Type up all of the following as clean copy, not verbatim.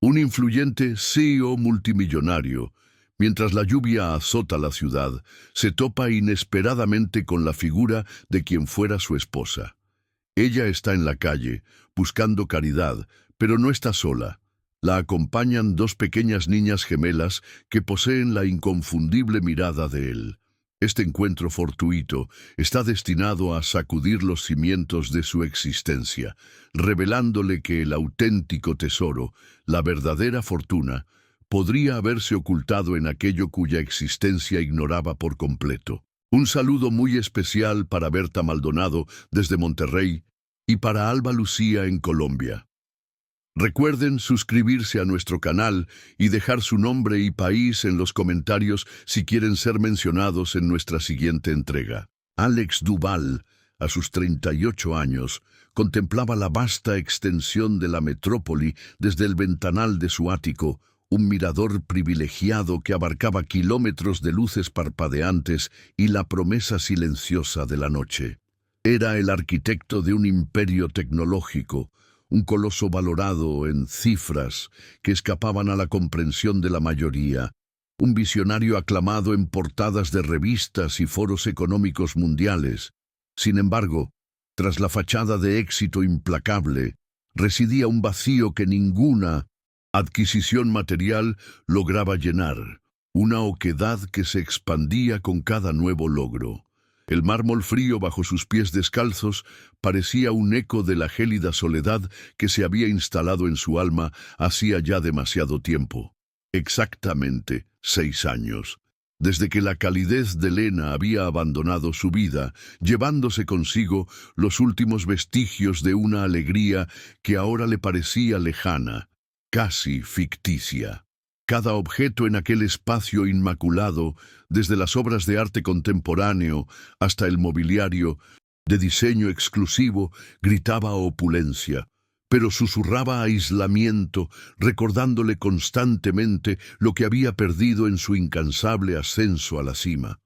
Un influyente CEO multimillonario, mientras la lluvia azota la ciudad, se topa inesperadamente con la figura de quien fuera su esposa. Ella está en la calle, buscando caridad, pero no está sola. La acompañan dos pequeñas niñas gemelas que poseen la inconfundible mirada de él. Este encuentro fortuito está destinado a sacudir los cimientos de su existencia, revelándole que el auténtico tesoro, la verdadera fortuna, podría haberse ocultado en aquello cuya existencia ignoraba por completo. Un saludo muy especial para Berta Maldonado desde Monterrey y para Alba Lucía en Colombia. Recuerden suscribirse a nuestro canal y dejar su nombre y país en los comentarios si quieren ser mencionados en nuestra siguiente entrega. Alex Duval, a sus 38 años, contemplaba la vasta extensión de la metrópoli desde el ventanal de su ático, un mirador privilegiado que abarcaba kilómetros de luces parpadeantes y la promesa silenciosa de la noche. Era el arquitecto de un imperio tecnológico, un coloso valorado en cifras que escapaban a la comprensión de la mayoría, un visionario aclamado en portadas de revistas y foros económicos mundiales. Sin embargo, tras la fachada de éxito implacable, residía un vacío que ninguna adquisición material lograba llenar, una oquedad que se expandía con cada nuevo logro. El mármol frío bajo sus pies descalzos parecía un eco de la gélida soledad que se había instalado en su alma hacía ya demasiado tiempo. Exactamente 6 años, desde que la calidez de Lena había abandonado su vida, llevándose consigo los últimos vestigios de una alegría que ahora le parecía lejana, casi ficticia. Cada objeto en aquel espacio inmaculado, desde las obras de arte contemporáneo hasta el mobiliario de diseño exclusivo, gritaba opulencia, pero susurraba aislamiento, recordándole constantemente lo que había perdido en su incansable ascenso a la cima.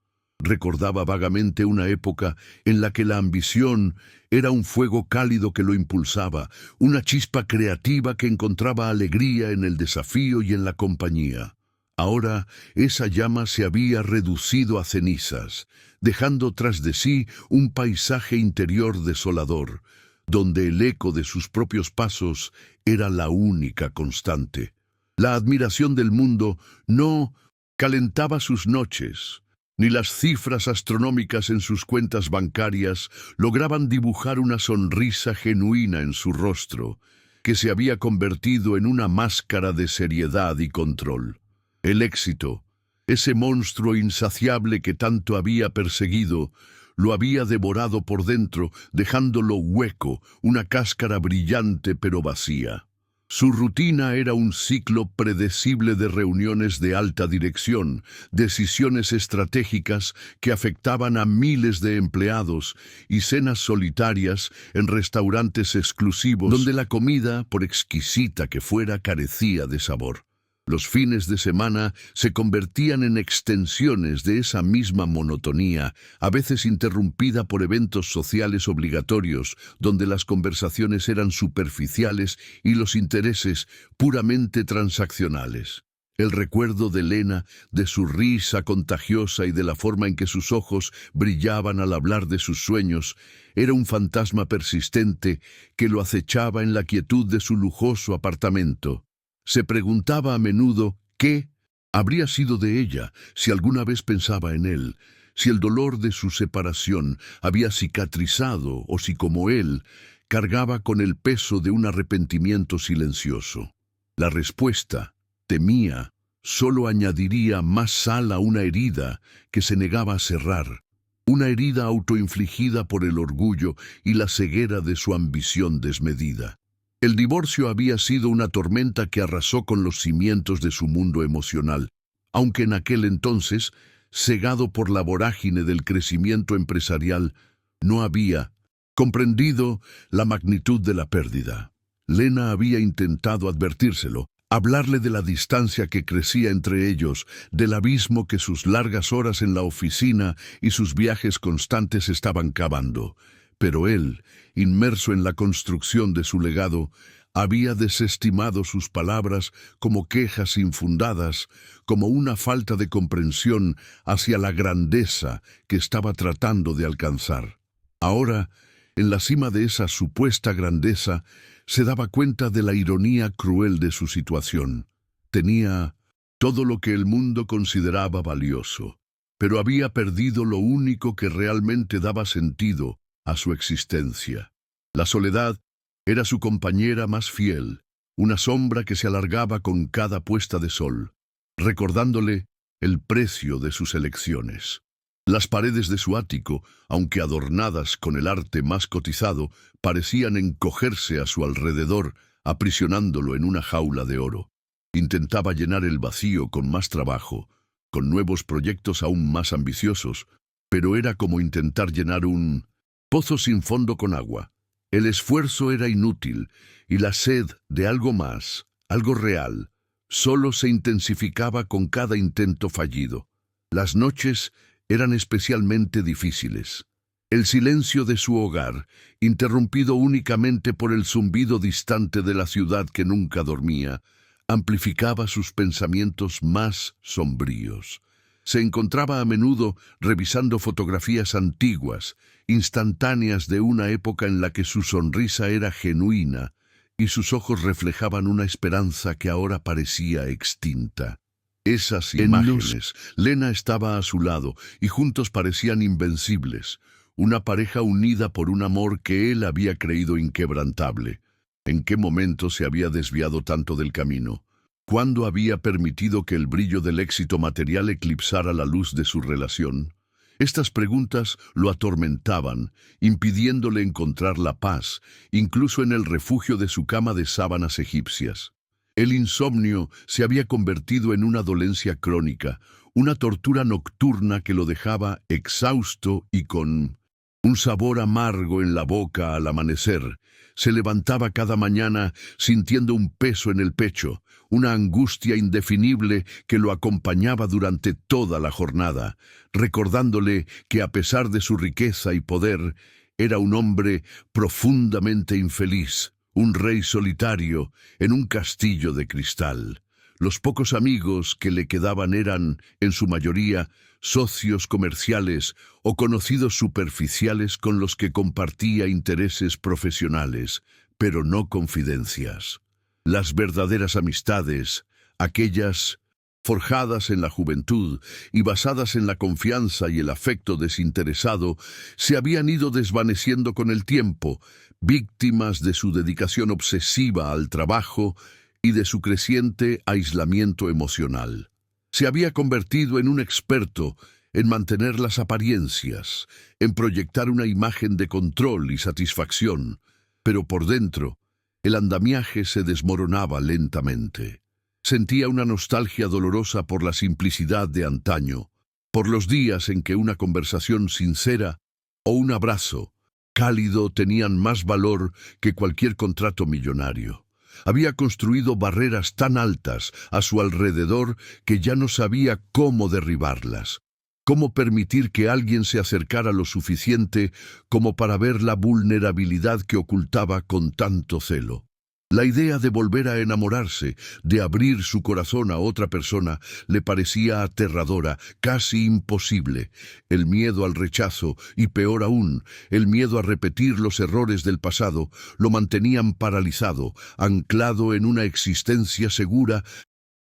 Recordaba vagamente una época en la que la ambición era un fuego cálido que lo impulsaba, una chispa creativa que encontraba alegría en el desafío y en la compañía. Ahora esa llama se había reducido a cenizas, dejando tras de sí un paisaje interior desolador, donde el eco de sus propios pasos era la única constante. La admiración del mundo no calentaba sus noches, ni las cifras astronómicas en sus cuentas bancarias lograban dibujar una sonrisa genuina en su rostro, que se había convertido en una máscara de seriedad y control. El éxito, ese monstruo insaciable que tanto había perseguido, lo había devorado por dentro, dejándolo hueco, una cáscara brillante pero vacía. Su rutina era un ciclo predecible de reuniones de alta dirección, decisiones estratégicas que afectaban a miles de empleados y cenas solitarias en restaurantes exclusivos donde la comida, por exquisita que fuera, carecía de sabor. Los fines de semana se convertían en extensiones de esa misma monotonía, a veces interrumpida por eventos sociales obligatorios, donde las conversaciones eran superficiales y los intereses puramente transaccionales. El recuerdo de Lena, de su risa contagiosa y de la forma en que sus ojos brillaban al hablar de sus sueños, era un fantasma persistente que lo acechaba en la quietud de su lujoso apartamento. Se preguntaba a menudo qué habría sido de ella si alguna vez pensaba en él, si el dolor de su separación había cicatrizado o si, como él, cargaba con el peso de un arrepentimiento silencioso. La respuesta, temía, solo añadiría más sal a una herida que se negaba a cerrar, una herida autoinfligida por el orgullo y la ceguera de su ambición desmedida. El divorcio había sido una tormenta que arrasó con los cimientos de su mundo emocional, aunque en aquel entonces, cegado por la vorágine del crecimiento empresarial, no había comprendido la magnitud de la pérdida. Lena había intentado advertírselo, hablarle de la distancia que crecía entre ellos, del abismo que sus largas horas en la oficina y sus viajes constantes estaban cavando. Pero él, inmerso en la construcción de su legado, Había desestimado sus palabras como quejas infundadas, como una falta de comprensión hacia la grandeza que estaba tratando de alcanzar. Ahora, en la cima de esa supuesta grandeza, se daba cuenta de la ironía cruel de su situación. Tenía todo lo que el mundo consideraba valioso, pero había perdido lo único que realmente daba sentido a su existencia. La soledad era su compañera más fiel, una sombra que se alargaba con cada puesta de sol, recordándole el precio de sus elecciones. Las paredes de su ático, aunque adornadas con el arte más cotizado, parecían encogerse a su alrededor, aprisionándolo en una jaula de oro. Intentaba llenar el vacío con más trabajo, con nuevos proyectos aún más ambiciosos, pero era como intentar llenar un pozo sin fondo con agua. El esfuerzo era inútil, y la sed de algo más, algo real, solo se intensificaba con cada intento fallido. Las noches eran especialmente difíciles. El silencio de su hogar, interrumpido únicamente por el zumbido distante de la ciudad que nunca dormía, amplificaba sus pensamientos más sombríos. Se encontraba a menudo revisando fotografías antiguas, instantáneas de una época en la que su sonrisa era genuina y sus ojos reflejaban una esperanza que ahora parecía extinta. Esas imágenes, Lena estaba a su lado y juntos parecían invencibles, una pareja unida por un amor que él había creído inquebrantable. ¿En qué momento se había desviado tanto del camino? ¿Cuándo había permitido que el brillo del éxito material eclipsara la luz de su relación? Estas preguntas lo atormentaban, impidiéndole encontrar la paz, incluso en el refugio de su cama de sábanas egipcias. El insomnio se había convertido en una dolencia crónica, una tortura nocturna que lo dejaba exhausto y con un sabor amargo en la boca al amanecer. Se levantaba cada mañana sintiendo un peso en el pecho, una angustia indefinible que lo acompañaba durante toda la jornada, recordándole que a pesar de su riqueza y poder, era un hombre profundamente infeliz, un rey solitario en un castillo de cristal. Los pocos amigos que le quedaban eran, en su mayoría, socios comerciales o conocidos superficiales con los que compartía intereses profesionales, pero no confidencias. Las verdaderas amistades, aquellas forjadas en la juventud y basadas en la confianza y el afecto desinteresado, se habían ido desvaneciendo con el tiempo, víctimas de su dedicación obsesiva al trabajo y de su creciente aislamiento emocional. Se había convertido en un experto en mantener las apariencias, en proyectar una imagen de control y satisfacción, pero por dentro, el andamiaje se desmoronaba lentamente. Sentía una nostalgia dolorosa por la simplicidad de antaño, por los días en que una conversación sincera o un abrazo cálido tenían más valor que cualquier contrato millonario. Había construido barreras tan altas a su alrededor que ya no sabía cómo derribarlas, cómo permitir que alguien se acercara lo suficiente como para ver la vulnerabilidad que ocultaba con tanto celo. La idea de volver a enamorarse, de abrir su corazón a otra persona, le parecía aterradora, casi imposible. El miedo al rechazo, y peor aún, el miedo a repetir los errores del pasado, lo mantenían paralizado, anclado en una existencia segura,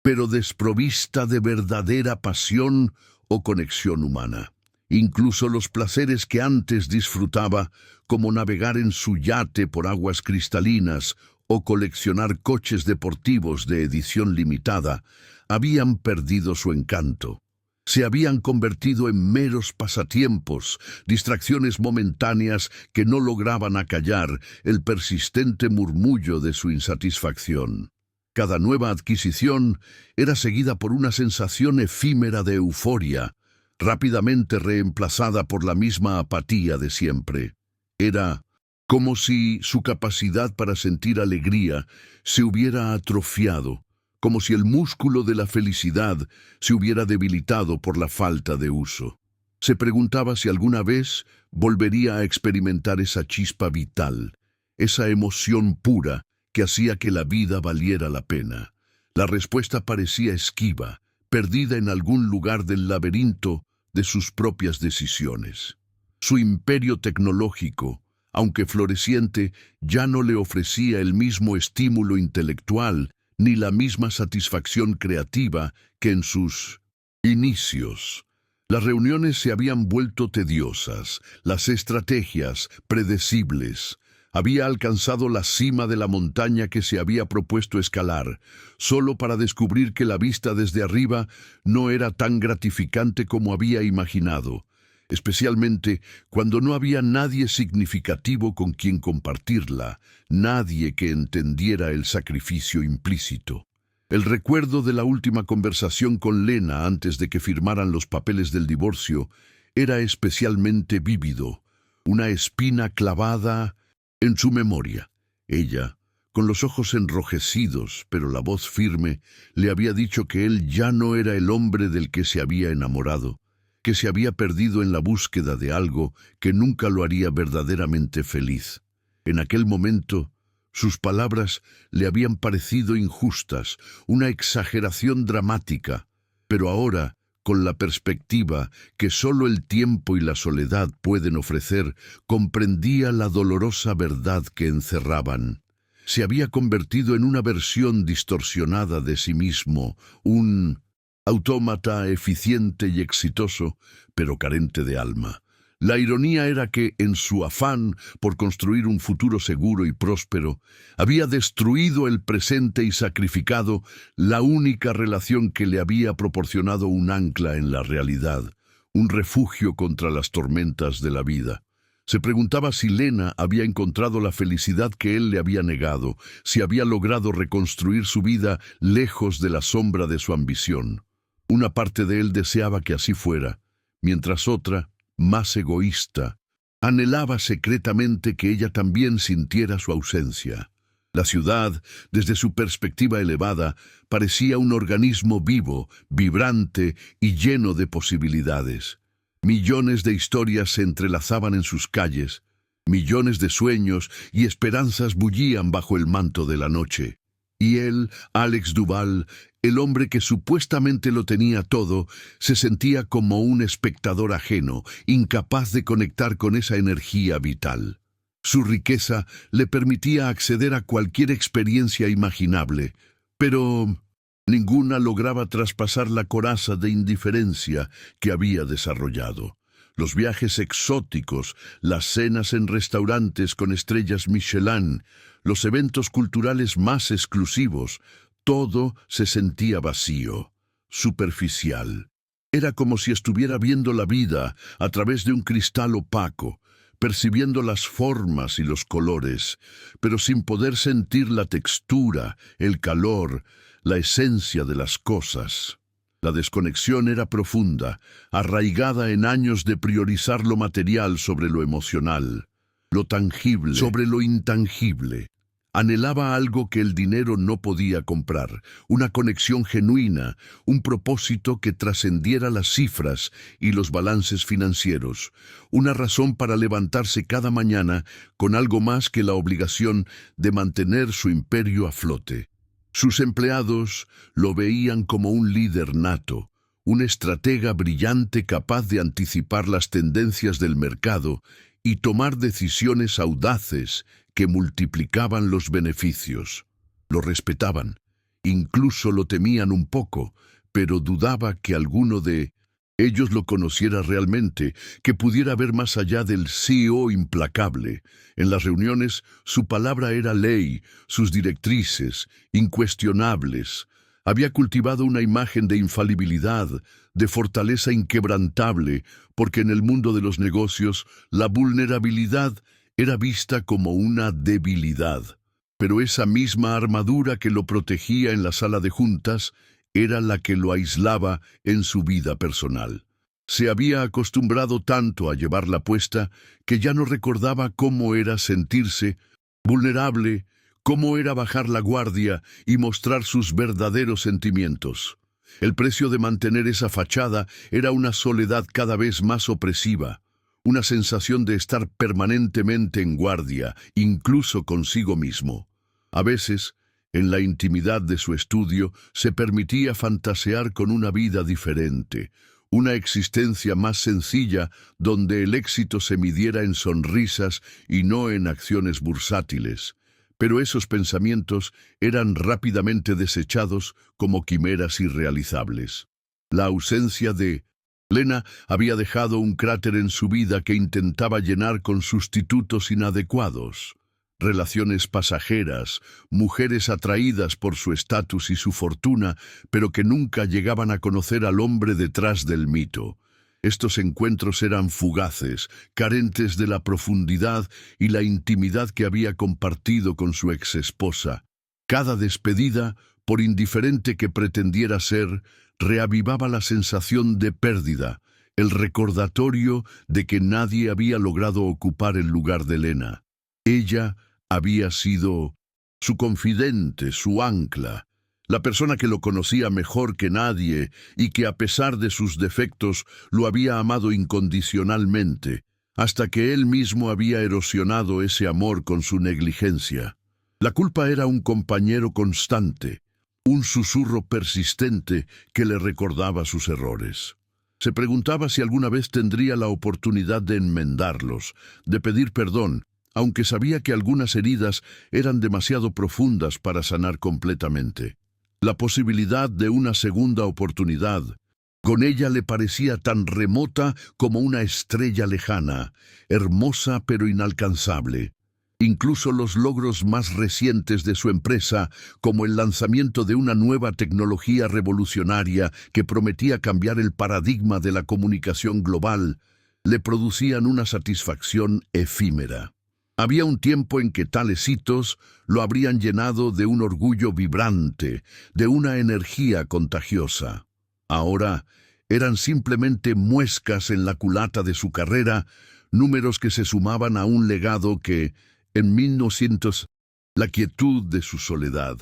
pero desprovista de verdadera pasión o conexión humana. Incluso los placeres que antes disfrutaba, como navegar en su yate por aguas cristalinas o coleccionar coches deportivos de edición limitada, habían perdido su encanto. Se habían convertido en meros pasatiempos, distracciones momentáneas que no lograban acallar el persistente murmullo de su insatisfacción. Cada nueva adquisición era seguida por una sensación efímera de euforia, rápidamente reemplazada por la misma apatía de siempre. Era como si su capacidad para sentir alegría se hubiera atrofiado, como si el músculo de la felicidad se hubiera debilitado por la falta de uso. Se preguntaba si alguna vez volvería a experimentar esa chispa vital, esa emoción pura que hacía que la vida valiera la pena. La respuesta parecía esquiva, perdida en algún lugar del laberinto de sus propias decisiones. Su imperio tecnológico, aunque floreciente, ya no le ofrecía el mismo estímulo intelectual ni la misma satisfacción creativa que en sus inicios. Las reuniones se habían vuelto tediosas, las estrategias predecibles. Había alcanzado la cima de la montaña que se había propuesto escalar, solo para descubrir que la vista desde arriba no era tan gratificante como había imaginado, especialmente cuando no había nadie significativo con quien compartirla, nadie que entendiera el sacrificio implícito. El recuerdo de la última conversación con Lena antes de que firmaran los papeles del divorcio era especialmente vívido, una espina clavada en su memoria. Ella, con los ojos enrojecidos, pero la voz firme, le había dicho que él ya no era el hombre del que se había enamorado, que se había perdido en la búsqueda de algo que nunca lo haría verdaderamente feliz. En aquel momento, sus palabras le habían parecido injustas, una exageración dramática, pero ahora, con la perspectiva que solo el tiempo y la soledad pueden ofrecer, comprendía la dolorosa verdad que encerraban. Se había convertido en una versión distorsionada de sí mismo, un autómata eficiente y exitoso, pero carente de alma. La ironía era que, en su afán por construir un futuro seguro y próspero, había destruido el presente y sacrificado la única relación que le había proporcionado un ancla en la realidad, un refugio contra las tormentas de la vida. Se preguntaba si Lena había encontrado la felicidad que él le había negado, si había logrado reconstruir su vida lejos de la sombra de su ambición. Una parte de él deseaba que así fuera, mientras otra, más egoísta, anhelaba secretamente que ella también sintiera su ausencia. La ciudad, desde su perspectiva elevada, parecía un organismo vivo, vibrante y lleno de posibilidades. Millones de historias se entrelazaban en sus calles, millones de sueños y esperanzas bullían bajo el manto de la noche. Y él, Alex Duvall, el hombre que supuestamente lo tenía todo, se sentía como un espectador ajeno, incapaz de conectar con esa energía vital. Su riqueza le permitía acceder a cualquier experiencia imaginable, pero ninguna lograba traspasar la coraza de indiferencia que había desarrollado. Los viajes exóticos, las cenas en restaurantes con estrellas Michelin, los eventos culturales más exclusivos, todo se sentía vacío, superficial. Era como si estuviera viendo la vida a través de un cristal opaco, percibiendo las formas y los colores, pero sin poder sentir la textura, el calor, la esencia de las cosas. La desconexión era profunda, arraigada en años de priorizar lo material sobre lo emocional, lo tangible sobre lo intangible. Anhelaba algo que el dinero no podía comprar, una conexión genuina, un propósito que trascendiera las cifras y los balances financieros, una razón para levantarse cada mañana con algo más que la obligación de mantener su imperio a flote. Sus empleados lo veían como un líder nato, un estratega brillante capaz de anticipar las tendencias del mercado y tomar decisiones audaces que multiplicaban los beneficios. Lo respetaban, incluso lo temían un poco, pero dudaba que alguno de ellos lo conociera realmente, que pudiera ver más allá del CEO implacable. En las reuniones, su palabra era ley, sus directrices, incuestionables. Había cultivado una imagen de infalibilidad, de fortaleza inquebrantable, porque en el mundo de los negocios, la vulnerabilidad era vista como una debilidad. Pero esa misma armadura que lo protegía en la sala de juntas era la que lo aislaba en su vida personal. Se había acostumbrado tanto a llevarla puesta que ya no recordaba cómo era sentirse vulnerable, cómo era bajar la guardia y mostrar sus verdaderos sentimientos. El precio de mantener esa fachada era una soledad cada vez más opresiva, una sensación de estar permanentemente en guardia, incluso consigo mismo. A veces, en la intimidad de su estudio, se permitía fantasear con una vida diferente, una existencia más sencilla donde el éxito se midiera en sonrisas y no en acciones bursátiles. Pero esos pensamientos eran rápidamente desechados como quimeras irrealizables. La ausencia de Lena había dejado un cráter en su vida que intentaba llenar con sustitutos inadecuados. Relaciones pasajeras, mujeres atraídas por su estatus y su fortuna, pero que nunca llegaban a conocer al hombre detrás del mito. Estos encuentros eran fugaces, carentes de la profundidad y la intimidad que había compartido con su exesposa. Cada despedida, por indiferente que pretendiera ser, reavivaba la sensación de pérdida, el recordatorio de que nadie había logrado ocupar el lugar de Lena. Ella había sido su confidente, su ancla, la persona que lo conocía mejor que nadie y que a pesar de sus defectos lo había amado incondicionalmente, hasta que él mismo había erosionado ese amor con su negligencia. La culpa era un compañero constante, un susurro persistente que le recordaba sus errores. Se preguntaba si alguna vez tendría la oportunidad de enmendarlos, de pedir perdón, aunque sabía que algunas heridas eran demasiado profundas para sanar completamente. La posibilidad de una segunda oportunidad, con ella le parecía tan remota como una estrella lejana, hermosa pero inalcanzable. Incluso los logros más recientes de su empresa, como el lanzamiento de una nueva tecnología revolucionaria que prometía cambiar el paradigma de la comunicación global, le producían una satisfacción efímera. Había un tiempo en que tales hitos lo habrían llenado de un orgullo vibrante, de una energía contagiosa. Ahora eran simplemente muescas en la culata de su carrera, números que se sumaban a un legado que, en 1900, la quietud de su soledad,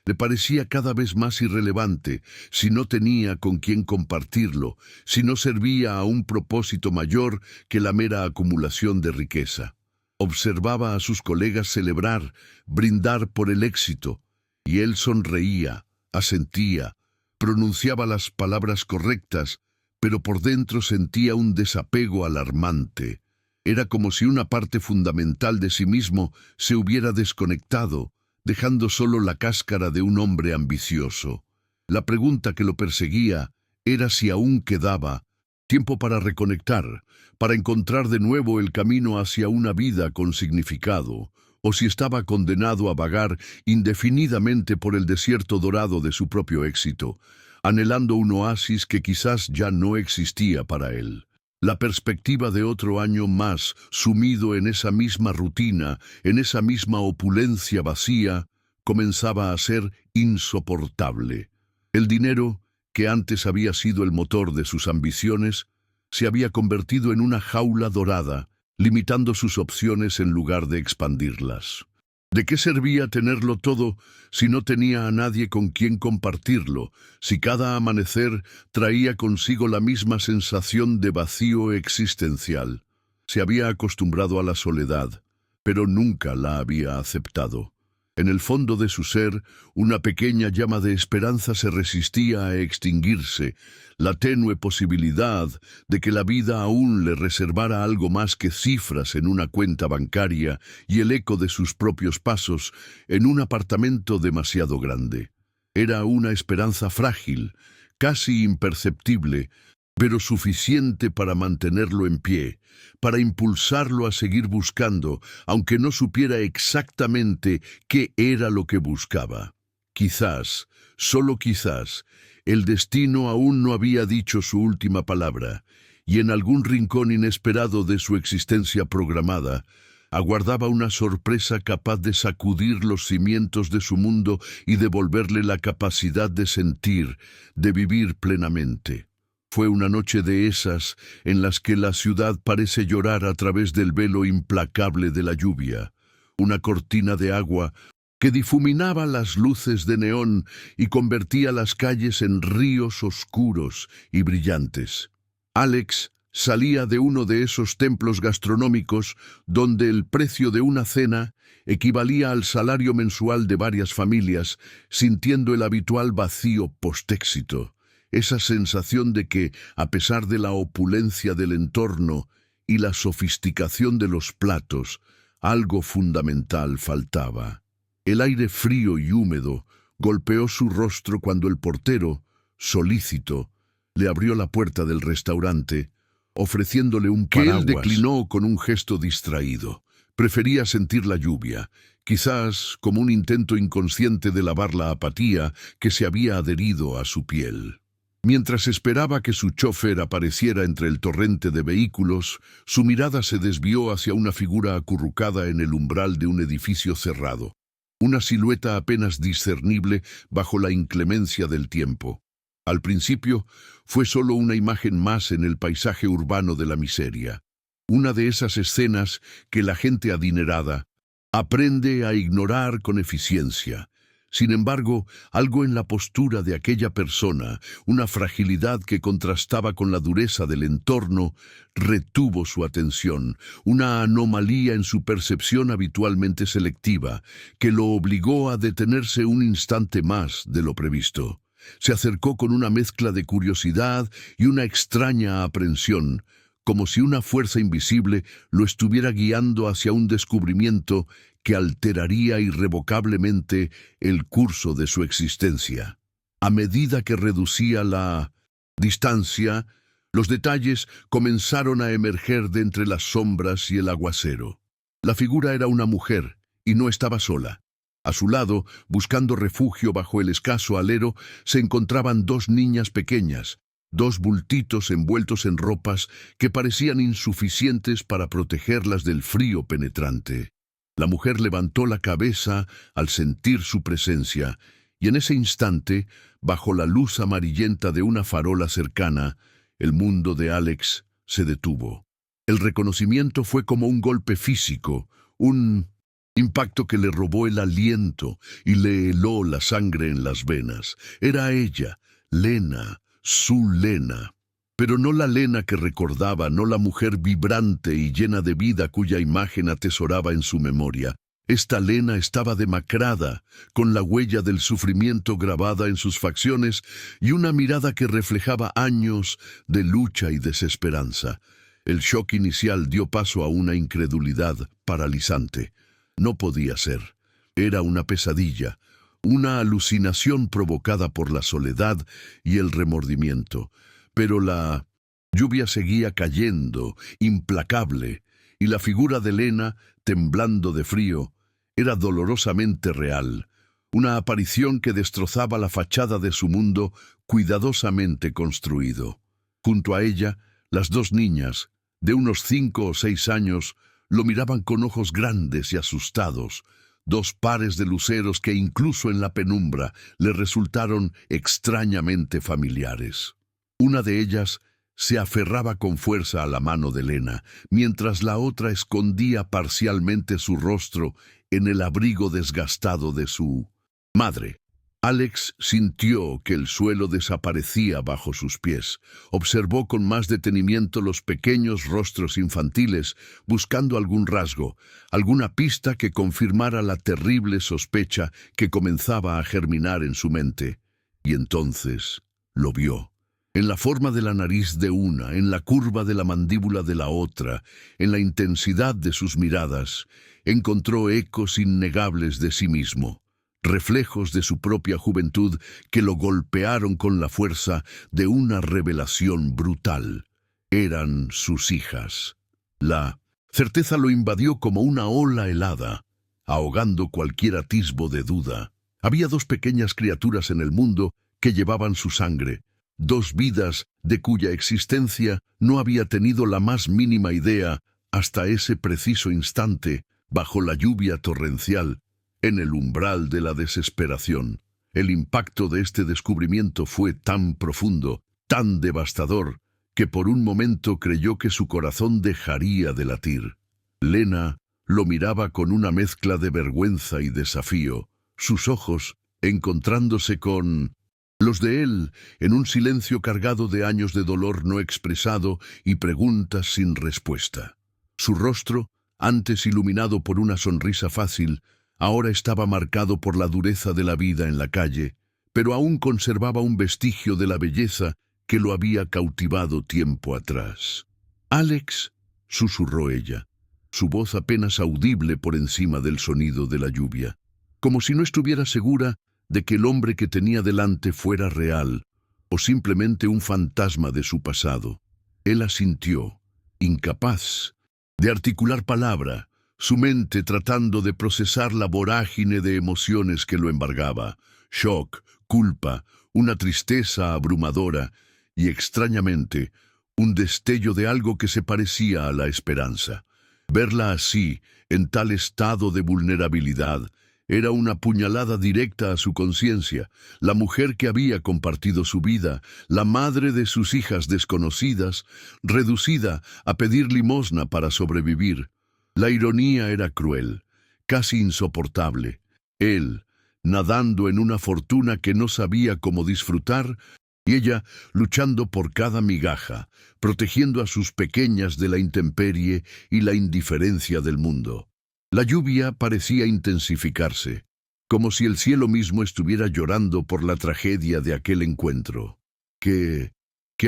le parecía cada vez más irrelevante si no tenía con quién compartirlo, si no servía a un propósito mayor que la mera acumulación de riqueza. Observaba a sus colegas celebrar, brindar por el éxito, y él sonreía, asentía, pronunciaba las palabras correctas, pero por dentro sentía un desapego alarmante. Era como si una parte fundamental de sí mismo se hubiera desconectado, dejando solo la cáscara de un hombre ambicioso. La pregunta que lo perseguía era si aún quedaba tiempo para reconectar, para encontrar de nuevo el camino hacia una vida con significado, o si estaba condenado a vagar indefinidamente por el desierto dorado de su propio éxito, anhelando un oasis que quizás ya no existía para él. La perspectiva de otro año más, sumido en esa misma rutina, en esa misma opulencia vacía, comenzaba a ser insoportable. El dinero, que antes había sido el motor de sus ambiciones, se había convertido en una jaula dorada, limitando sus opciones en lugar de expandirlas. ¿De qué servía tenerlo todo si no tenía a nadie con quien compartirlo, si cada amanecer traía consigo la misma sensación de vacío existencial? Se había acostumbrado a la soledad, pero nunca la había aceptado. En el fondo de su ser, una pequeña llama de esperanza se resistía a extinguirse, la tenue posibilidad de que la vida aún le reservara algo más que cifras en una cuenta bancaria y el eco de sus propios pasos en un apartamento demasiado grande. Era una esperanza frágil, casi imperceptible, pero suficiente para mantenerlo en pie, para impulsarlo a seguir buscando, aunque no supiera exactamente qué era lo que buscaba. Quizás, solo quizás, el destino aún no había dicho su última palabra, y en algún rincón inesperado de su existencia programada, aguardaba una sorpresa capaz de sacudir los cimientos de su mundo y devolverle la capacidad de sentir, de vivir plenamente. Fue una noche de esas en las que la ciudad parece llorar a través del velo implacable de la lluvia, una cortina de agua que difuminaba las luces de neón y convertía las calles en ríos oscuros y brillantes. Alex Salía de uno de esos templos gastronómicos donde el precio de una cena equivalía al salario mensual de varias familias, sintiendo el habitual vacío postéxito, esa sensación de que, a pesar de la opulencia del entorno y la sofisticación de los platos, algo fundamental faltaba. El aire frío y húmedo golpeó su rostro cuando el portero, solícito, le abrió la puerta del restaurante, ofreciéndole un paraguas. Que él declinó con un gesto distraído. Prefería sentir la lluvia, quizás como un intento inconsciente de lavar la apatía que se había adherido a su piel. Mientras esperaba que su chofer apareciera entre el torrente de vehículos, su mirada se desvió hacia una figura acurrucada en el umbral de un edificio cerrado, una silueta apenas discernible bajo la inclemencia del tiempo. Al principio, fue solo una imagen más en el paisaje urbano de la miseria, una de esas escenas que la gente adinerada aprende a ignorar con eficiencia. Sin embargo, algo en la postura de aquella persona, una fragilidad que contrastaba con la dureza del entorno, retuvo su atención, una anomalía en su percepción habitualmente selectiva, que lo obligó a detenerse un instante más de lo previsto. Se acercó con una mezcla de curiosidad y una extraña aprensión, como si una fuerza invisible lo estuviera guiando hacia un descubrimiento que alteraría irrevocablemente el curso de su existencia. A medida que reducía la distancia, los detalles comenzaron a emerger de entre las sombras y el aguacero. La figura era una mujer, y no estaba sola. A su lado, buscando refugio bajo el escaso alero, se encontraban dos niñas pequeñas, dos bultitos envueltos en ropas que parecían insuficientes para protegerlas del frío penetrante. La mujer levantó la cabeza al sentir su presencia, y en ese instante, bajo la luz amarillenta de una farola cercana, el mundo de Alex se detuvo. El reconocimiento fue como un golpe físico, un impacto que le robó el aliento y le heló la sangre en las venas. Era ella, Lena, su Lena. Pero no la Lena que recordaba, no la mujer vibrante y llena de vida cuya imagen atesoraba en su memoria. Esta Lena estaba demacrada, con la huella del sufrimiento grabada en sus facciones y una mirada que reflejaba años de lucha y desesperanza. El shock inicial dio paso a una incredulidad paralizante. No podía ser. Era una pesadilla, una alucinación provocada por la soledad y el remordimiento. Pero la lluvia seguía cayendo, implacable, y la figura de Lena, temblando de frío, era dolorosamente real, una aparición que destrozaba la fachada de su mundo cuidadosamente construido. Junto a ella, las dos niñas, de unos 5 o 6 años, lo miraban con ojos grandes y asustados, dos pares de luceros que incluso en la penumbra le resultaron extrañamente familiares. Una de ellas se aferraba con fuerza a la mano de Lena, mientras la otra escondía parcialmente su rostro en el abrigo desgastado de su madre. Alex sintió que el suelo desaparecía bajo sus pies. Observó con más detenimiento los pequeños rostros infantiles, buscando algún rasgo, alguna pista que confirmara la terrible sospecha que comenzaba a germinar en su mente. Y entonces lo vio. En la forma de la nariz de una, en la curva de la mandíbula de la otra, en la intensidad de sus miradas, encontró ecos innegables de sí mismo, reflejos de su propia juventud que lo golpearon con la fuerza de una revelación brutal. Eran sus hijas. La certeza lo invadió como una ola helada, ahogando cualquier atisbo de duda. Había dos pequeñas criaturas en el mundo que llevaban su sangre, dos vidas de cuya existencia no había tenido la más mínima idea hasta ese preciso instante, bajo la lluvia torrencial, en el umbral de la desesperación. El impacto de este descubrimiento fue tan profundo, tan devastador, que por un momento creyó que su corazón dejaría de latir. Lena lo miraba con una mezcla de vergüenza y desafío, sus ojos encontrándose con Los de él, en un silencio cargado de años de dolor no expresado y preguntas sin respuesta. Su rostro, antes iluminado por una sonrisa fácil, ahora estaba marcado por la dureza de la vida en la calle, pero aún conservaba un vestigio de la belleza que lo había cautivado tiempo atrás. «Alex», susurró ella, su voz apenas audible por encima del sonido de la lluvia, como si no estuviera segura de que el hombre que tenía delante fuera real o simplemente un fantasma de su pasado. Él asintió, incapaz de articular palabra, su mente tratando de procesar la vorágine de emociones que lo embargaba: shock, culpa, una tristeza abrumadora y, extrañamente, un destello de algo que se parecía a la esperanza. Verla así, en tal estado de vulnerabilidad, era una puñalada directa a su conciencia. La mujer que había compartido su vida, la madre de sus hijas desconocidas, reducida a pedir limosna para sobrevivir. La ironía era cruel, casi insoportable. Él, nadando en una fortuna que no sabía cómo disfrutar, y ella luchando por cada migaja, protegiendo a sus pequeñas de la intemperie y la indiferencia del mundo. La lluvia parecía intensificarse, como si el cielo mismo estuviera llorando por la tragedia de aquel encuentro. ¿Qué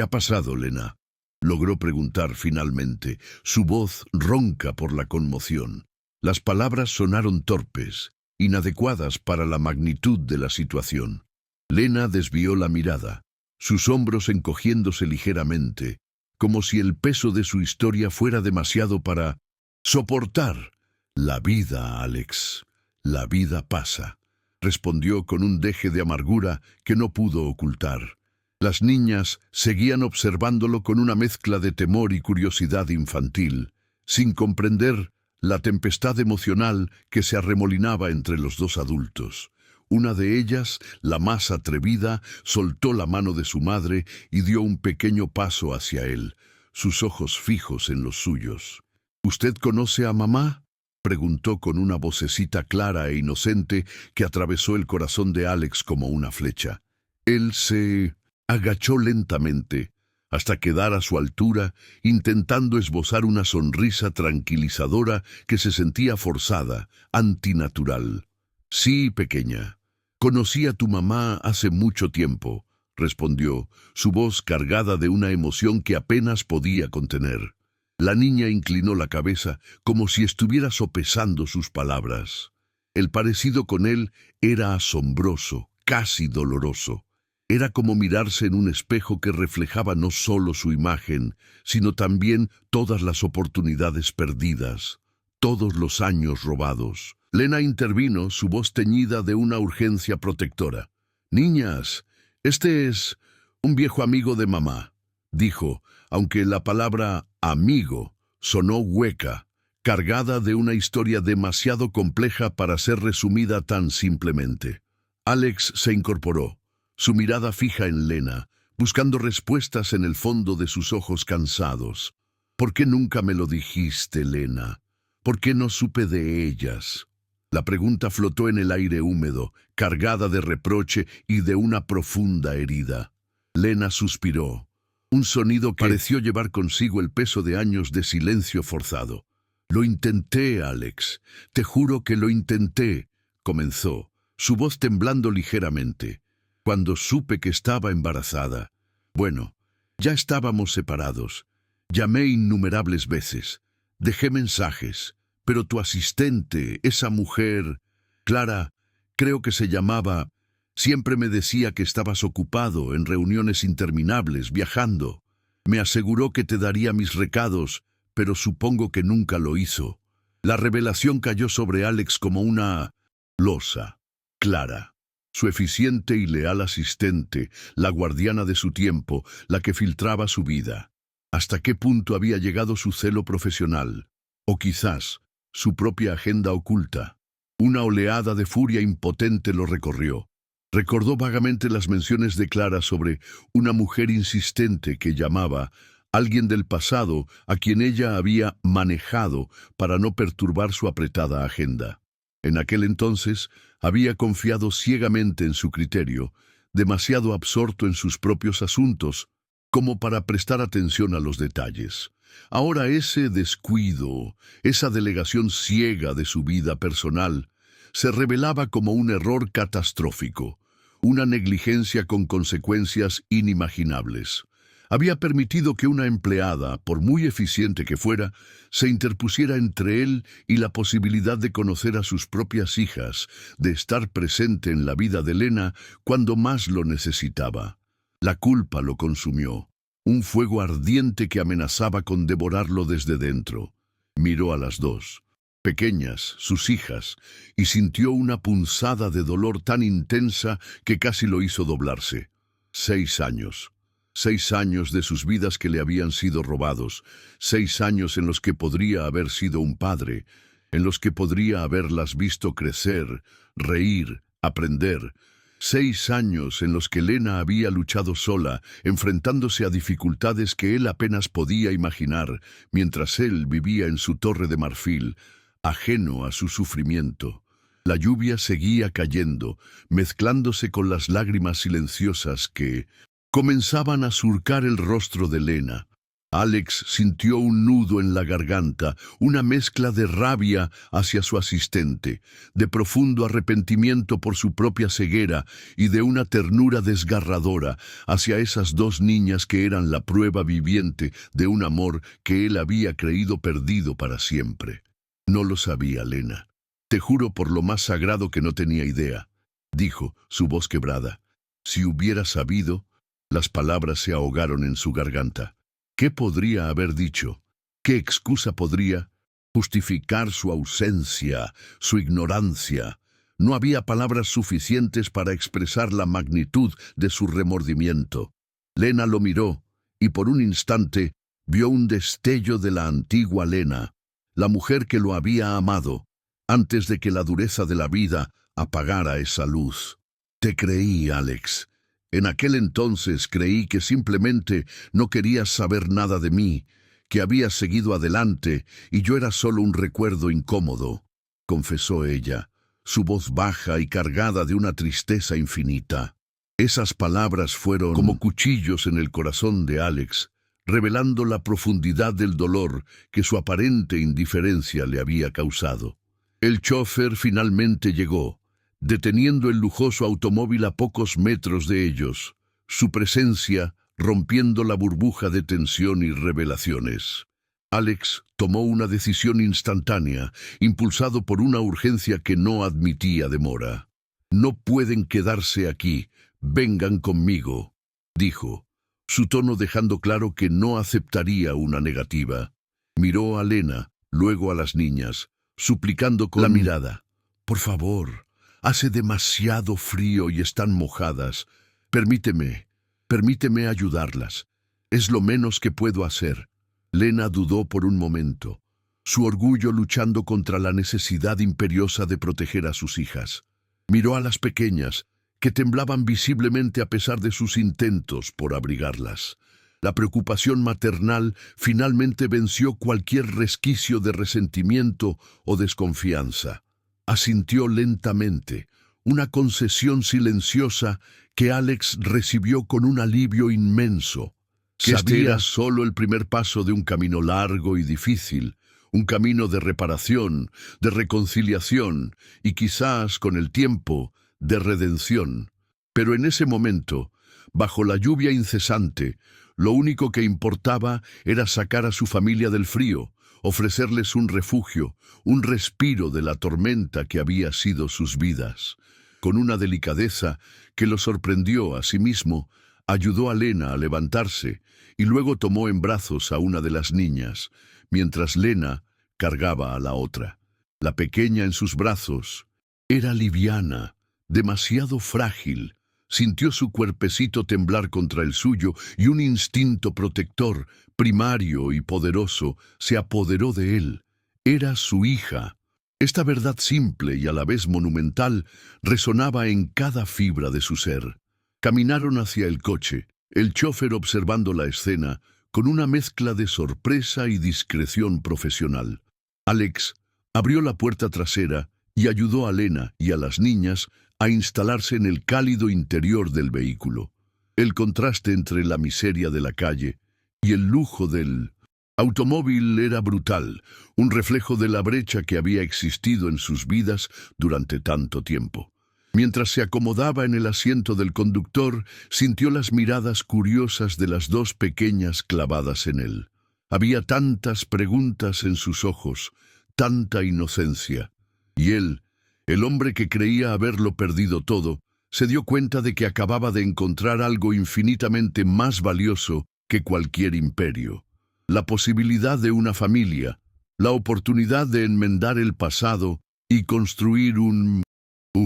ha pasado, Lena?», logró preguntar finalmente, su voz ronca por la conmoción. Las palabras sonaron torpes, inadecuadas para la magnitud de la situación. Lena desvió la mirada, sus hombros encogiéndose ligeramente, como si el peso de su historia fuera demasiado para soportar. «La vida, Alex, la vida pasa», respondió con un deje de amargura que no pudo ocultar. Las niñas seguían observándolo con una mezcla de temor y curiosidad infantil, sin comprender la tempestad emocional que se arremolinaba entre los dos adultos. Una de ellas, la más atrevida, soltó la mano de su madre y dio un pequeño paso hacia él, sus ojos fijos en los suyos. «¿Usted conoce a mamá?», preguntó con una vocecita clara e inocente que atravesó el corazón de Alex como una flecha. Él se agachó lentamente hasta quedar a su altura, intentando esbozar una sonrisa tranquilizadora que se sentía forzada, antinatural. «Sí, pequeña. Conocí a tu mamá hace mucho tiempo», respondió, su voz cargada de una emoción que apenas podía contener. La niña inclinó la cabeza como si estuviera sopesando sus palabras. El parecido con él era asombroso, casi doloroso. Era como mirarse en un espejo que reflejaba no solo su imagen, sino también todas las oportunidades perdidas, todos los años robados. Lena intervino, su voz teñida de una urgencia protectora. «Niñas, este es un viejo amigo de mamá», dijo, aunque la palabra amigo sonó hueca, cargada de una historia demasiado compleja para ser resumida tan simplemente. Alex se incorporó, su mirada fija en Lena, buscando respuestas en el fondo de sus ojos cansados. «¿Por qué nunca me lo dijiste, Lena? ¿Por qué no supe de ellas?». La pregunta flotó en el aire húmedo, cargada de reproche y de una profunda herida. Lena suspiró. Un sonido que pareció llevar consigo el peso de años de silencio forzado. «Lo intenté, Alex. Te juro que lo intenté», comenzó, su voz temblando ligeramente. «Cuando supe que estaba embarazada. Bueno, ya estábamos separados. Llamé innumerables veces. Dejé mensajes. Pero tu asistente, esa mujer, Clara, creo que se llamaba, siempre me decía que estabas ocupado en reuniones interminables, viajando. Me aseguró que te daría mis recados, pero supongo que nunca lo hizo». La revelación cayó sobre Alex como una losa. Clara, su eficiente y leal asistente, la guardiana de su tiempo, la que filtraba su vida. ¿Hasta qué punto había llegado su celo profesional? O quizás su propia agenda oculta. Una oleada de furia impotente lo recorrió. Recordó vagamente las menciones de Clara sobre una mujer insistente que llamaba, alguien del pasado a quien ella había manejado para no perturbar su apretada agenda. En aquel entonces había confiado ciegamente en su criterio, demasiado absorto en sus propios asuntos, como para prestar atención a los detalles. Ahora ese descuido, esa delegación ciega de su vida personal, se revelaba como un error catastrófico, una negligencia con consecuencias inimaginables. Había permitido que una empleada, por muy eficiente que fuera, se interpusiera entre él y la posibilidad de conocer a sus propias hijas, de estar presente en la vida de Lena cuando más lo necesitaba. La culpa lo consumió, un fuego ardiente que amenazaba con devorarlo desde dentro. Miró a las dos, pequeñas, sus hijas, y sintió una punzada de dolor tan intensa que casi lo hizo doblarse. 6 años. 6 años de sus vidas que le habían sido robados, 6 años en los que podría haber sido un padre, en los que podría haberlas visto crecer, reír, aprender. 6 años en los que Lena había luchado sola, enfrentándose a dificultades que él apenas podía imaginar, mientras él vivía en su torre de marfil, ajeno a su sufrimiento. La lluvia seguía cayendo, mezclándose con las lágrimas silenciosas que comenzaban a surcar el rostro de Lena. Alex sintió un nudo en la garganta, una mezcla de rabia hacia su asistente, de profundo arrepentimiento por su propia ceguera y de una ternura desgarradora hacia esas 2 niñas que eran la prueba viviente de un amor que él había creído perdido para siempre. No lo sabía, Lena. Te juro por lo más sagrado que no tenía idea, dijo, su voz quebrada. Si hubiera sabido. Las palabras se ahogaron en su garganta. ¿Qué podría haber dicho? ¿Qué excusa podría justificar su ausencia, su ignorancia? No había palabras suficientes para expresar la magnitud de su remordimiento. Lena lo miró, y por un instante vio un destello de la antigua Lena, la mujer que lo había amado, antes de que la dureza de la vida apagara esa luz. Te creí, Alex. En aquel entonces creí que simplemente no querías saber nada de mí, que habías seguido adelante y yo era solo un recuerdo incómodo, confesó ella, su voz baja y cargada de una tristeza infinita. Esas palabras fueron como cuchillos en el corazón de Alex, revelando la profundidad del dolor que su aparente indiferencia le había causado. El chófer finalmente llegó, deteniendo el lujoso automóvil a pocos metros de ellos, su presencia rompiendo la burbuja de tensión y revelaciones. Alex tomó una decisión instantánea, impulsado por una urgencia que no admitía demora. No pueden quedarse aquí, vengan conmigo, dijo, su tono dejando claro que no aceptaría una negativa. Miró a Lena, luego a las niñas, suplicando con la mirada. Por favor. Hace demasiado frío y están mojadas. Permíteme ayudarlas. Es lo menos que puedo hacer. Lena dudó por un momento, su orgullo luchando contra la necesidad imperiosa de proteger a sus hijas. Miró a las pequeñas, que temblaban visiblemente a pesar de sus intentos por abrigarlas. La preocupación maternal finalmente venció cualquier resquicio de resentimiento o desconfianza. Asintió lentamente, una concesión silenciosa que Alex recibió con un alivio inmenso. Que este era solo el primer paso de un camino largo y difícil, un camino de reparación, de reconciliación y quizás, con el tiempo, de redención. Pero en ese momento, bajo la lluvia incesante, lo único que importaba era sacar a su familia del frío, ofrecerles un refugio, un respiro de la tormenta que había sido sus vidas. Con una delicadeza que lo sorprendió a sí mismo, ayudó a Lena a levantarse y luego tomó en brazos a una de las niñas, mientras Lena cargaba a la otra. La pequeña en sus brazos era liviana, demasiado frágil. Sintió su cuerpecito temblar contra el suyo y un instinto protector, primario y poderoso, se apoderó de él. Era su hija. Esta verdad simple y a la vez monumental resonaba en cada fibra de su ser. Caminaron hacia el coche, el chófer observando la escena con una mezcla de sorpresa y discreción profesional. Alex abrió la puerta trasera y ayudó a Lena y a las niñas a instalarse en el cálido interior del vehículo. El contraste entre la miseria de la calle y el lujo del automóvil era brutal, un reflejo de la brecha que había existido en sus vidas durante tanto tiempo. Mientras se acomodaba en el asiento del conductor, sintió las miradas curiosas de las dos pequeñas clavadas en él. Había tantas preguntas en sus ojos, tanta inocencia. Y él, el hombre que creía haberlo perdido todo, se dio cuenta de que acababa de encontrar algo infinitamente más valioso que cualquier imperio. La posibilidad de una familia, la oportunidad de enmendar el pasado y construir un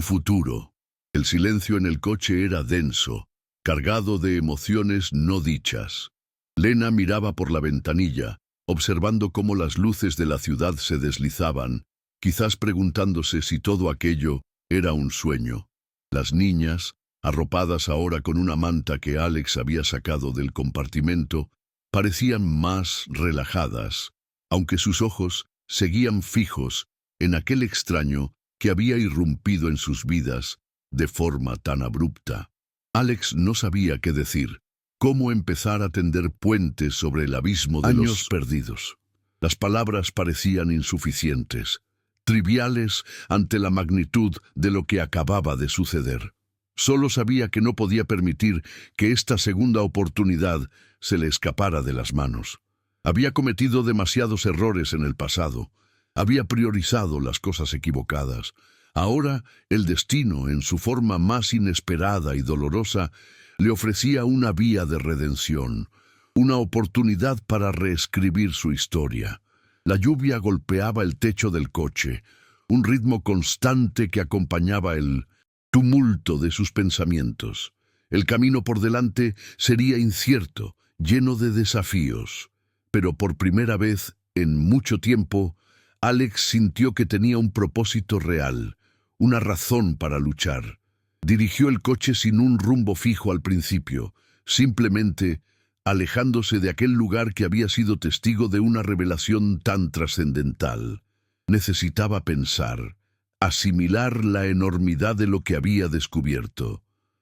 futuro. El silencio en el coche era denso, cargado de emociones no dichas. Lena miraba por la ventanilla, observando cómo las luces de la ciudad se deslizaban, quizás preguntándose si todo aquello era un sueño. Las niñas, arropadas ahora con una manta que Alex había sacado del compartimento, parecían más relajadas, aunque sus ojos seguían fijos en aquel extraño que había irrumpido en sus vidas de forma tan abrupta. Alex no sabía qué decir, cómo empezar a tender puentes sobre el abismo de los perdidos. Las palabras parecían insuficientes, triviales ante la magnitud de lo que acababa de suceder. Solo sabía que no podía permitir que esta segunda oportunidad se le escapara de las manos. Había cometido demasiados errores en el pasado. Había priorizado las cosas equivocadas. Ahora, el destino, en su forma más inesperada y dolorosa, le ofrecía una vía de redención, una oportunidad para reescribir su historia. La lluvia golpeaba el techo del coche, un ritmo constante que acompañaba el tumulto de sus pensamientos. El camino por delante sería incierto, lleno de desafíos. Pero por primera vez en mucho tiempo, Alex sintió que tenía un propósito real, una razón para luchar. Dirigió el coche sin un rumbo fijo al principio, simplemente alejándose de aquel lugar que había sido testigo de una revelación tan trascendental. Necesitaba pensar, asimilar la enormidad de lo que había descubierto.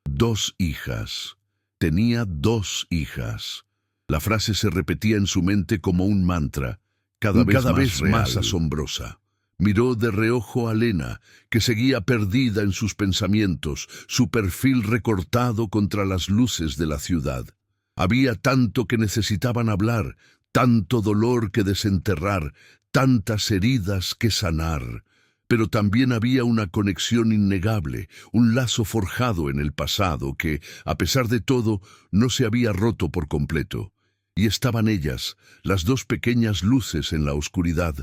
2 hijas. Tenía 2 hijas. La frase se repetía en su mente como un mantra, cada vez más asombrosa. Miró de reojo a Lena, que seguía perdida en sus pensamientos, su perfil recortado contra las luces de la ciudad. Había tanto que necesitaban hablar, tanto dolor que desenterrar, tantas heridas que sanar. Pero también había una conexión innegable, un lazo forjado en el pasado que, a pesar de todo, no se había roto por completo. Y estaban ellas, las 2 pequeñas luces en la oscuridad,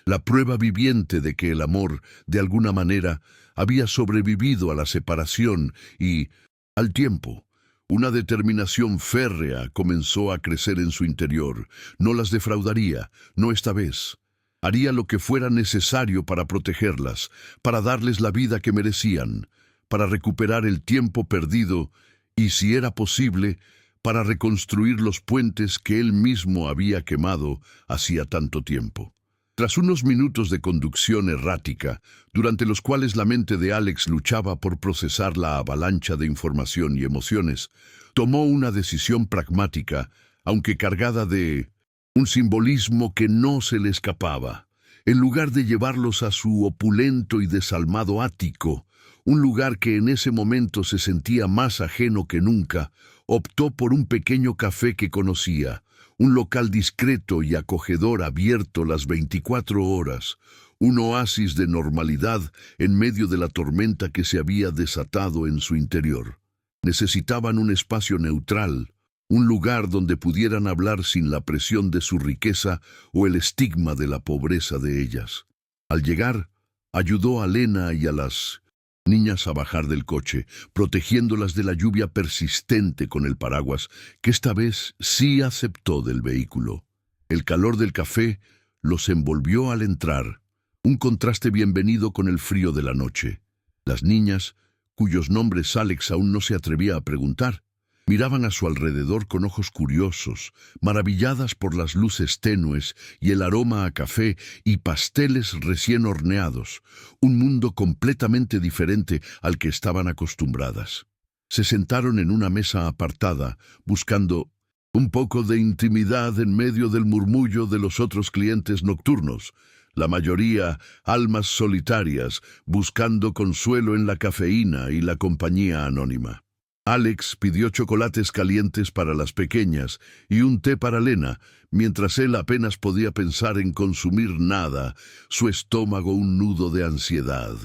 la prueba viviente de que el amor, de alguna manera, había sobrevivido a la separación y, al tiempo, una determinación férrea comenzó a crecer en su interior. No las defraudaría, no esta vez. Haría lo que fuera necesario para protegerlas, para darles la vida que merecían, para recuperar el tiempo perdido y, si era posible, para reconstruir los puentes que él mismo había quemado hacía tanto tiempo. Tras unos minutos de conducción errática, durante los cuales la mente de Alex luchaba por procesar la avalancha de información y emociones, tomó una decisión pragmática, aunque cargada de un simbolismo que no se le escapaba. En lugar de llevarlos a su opulento y desalmado ático, un lugar que en ese momento se sentía más ajeno que nunca, optó por un pequeño café que conocía, un local discreto y acogedor abierto las 24 horas, un oasis de normalidad en medio de la tormenta que se había desatado en su interior. Necesitaban un espacio neutral, un lugar donde pudieran hablar sin la presión de su riqueza o el estigma de la pobreza de ellas. Al llegar, ayudó a Lena y a las niñas a bajar del coche, protegiéndolas de la lluvia persistente con el paraguas, que esta vez sí aceptó del vehículo. El calor del café los envolvió al entrar, un contraste bienvenido con el frío de la noche. Las niñas, cuyos nombres Alex aún no se atrevía a preguntar, Miraban a su alrededor con ojos curiosos, maravilladas por las luces tenues y el aroma a café y pasteles recién horneados, un mundo completamente diferente al que estaban acostumbradas. Se sentaron en una mesa apartada, buscando un poco de intimidad en medio del murmullo de los otros clientes nocturnos, la mayoría almas solitarias, buscando consuelo en la cafeína y la compañía anónima. Alex pidió chocolates calientes para las pequeñas y un té para Lena, mientras él apenas podía pensar en consumir nada, su estómago un nudo de ansiedad.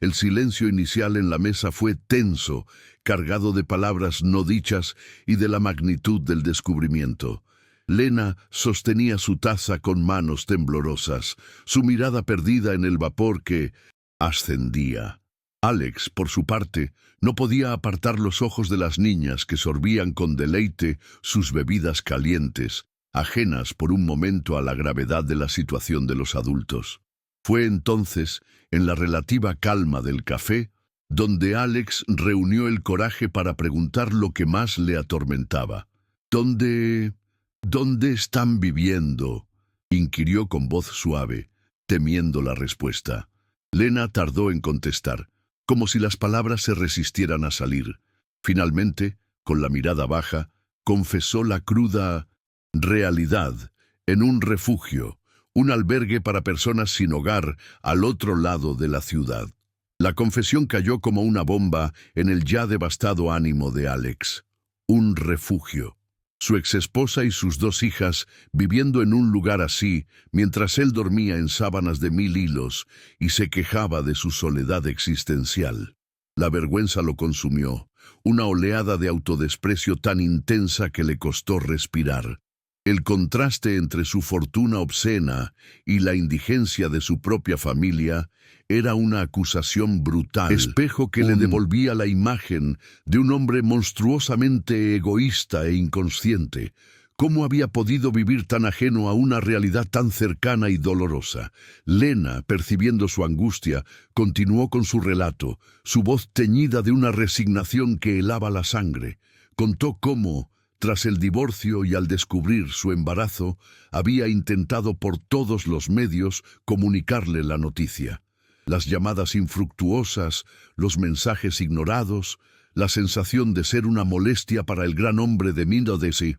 El silencio inicial en la mesa fue tenso, cargado de palabras no dichas y de la magnitud del descubrimiento. Lena sostenía su taza con manos temblorosas, su mirada perdida en el vapor que ascendía. Alex, por su parte, no podía apartar los ojos de las niñas que sorbían con deleite sus bebidas calientes, ajenas por un momento a la gravedad de la situación de los adultos. Fue entonces, en la relativa calma del café, donde Alex reunió el coraje para preguntar lo que más le atormentaba. ¿Dónde están viviendo?, inquirió con voz suave, temiendo la respuesta. Lena tardó en contestar, como si las palabras se resistieran a salir. Finalmente, con la mirada baja, confesó la cruda realidad: en un refugio, un albergue para personas sin hogar al otro lado de la ciudad. La confesión cayó como una bomba en el ya devastado ánimo de Alex. Un refugio. Su exesposa y sus 2 hijas viviendo en un lugar así, mientras él dormía en sábanas de 1000 hilos y se quejaba de su soledad existencial. La vergüenza lo consumió, una oleada de autodesprecio tan intensa que le costó respirar. El contraste entre su fortuna obscena y la indigencia de su propia familia era una acusación brutal, espejo que le devolvía la imagen de un hombre monstruosamente egoísta e inconsciente. ¿Cómo había podido vivir tan ajeno a una realidad tan cercana y dolorosa? Lena, percibiendo su angustia, continuó con su relato, su voz teñida de una resignación que helaba la sangre. Contó cómo, tras el divorcio y al descubrir su embarazo, había intentado por todos los medios comunicarle la noticia. Las llamadas infructuosas, los mensajes ignorados, la sensación de ser una molestia para el gran hombre de Mindodesi,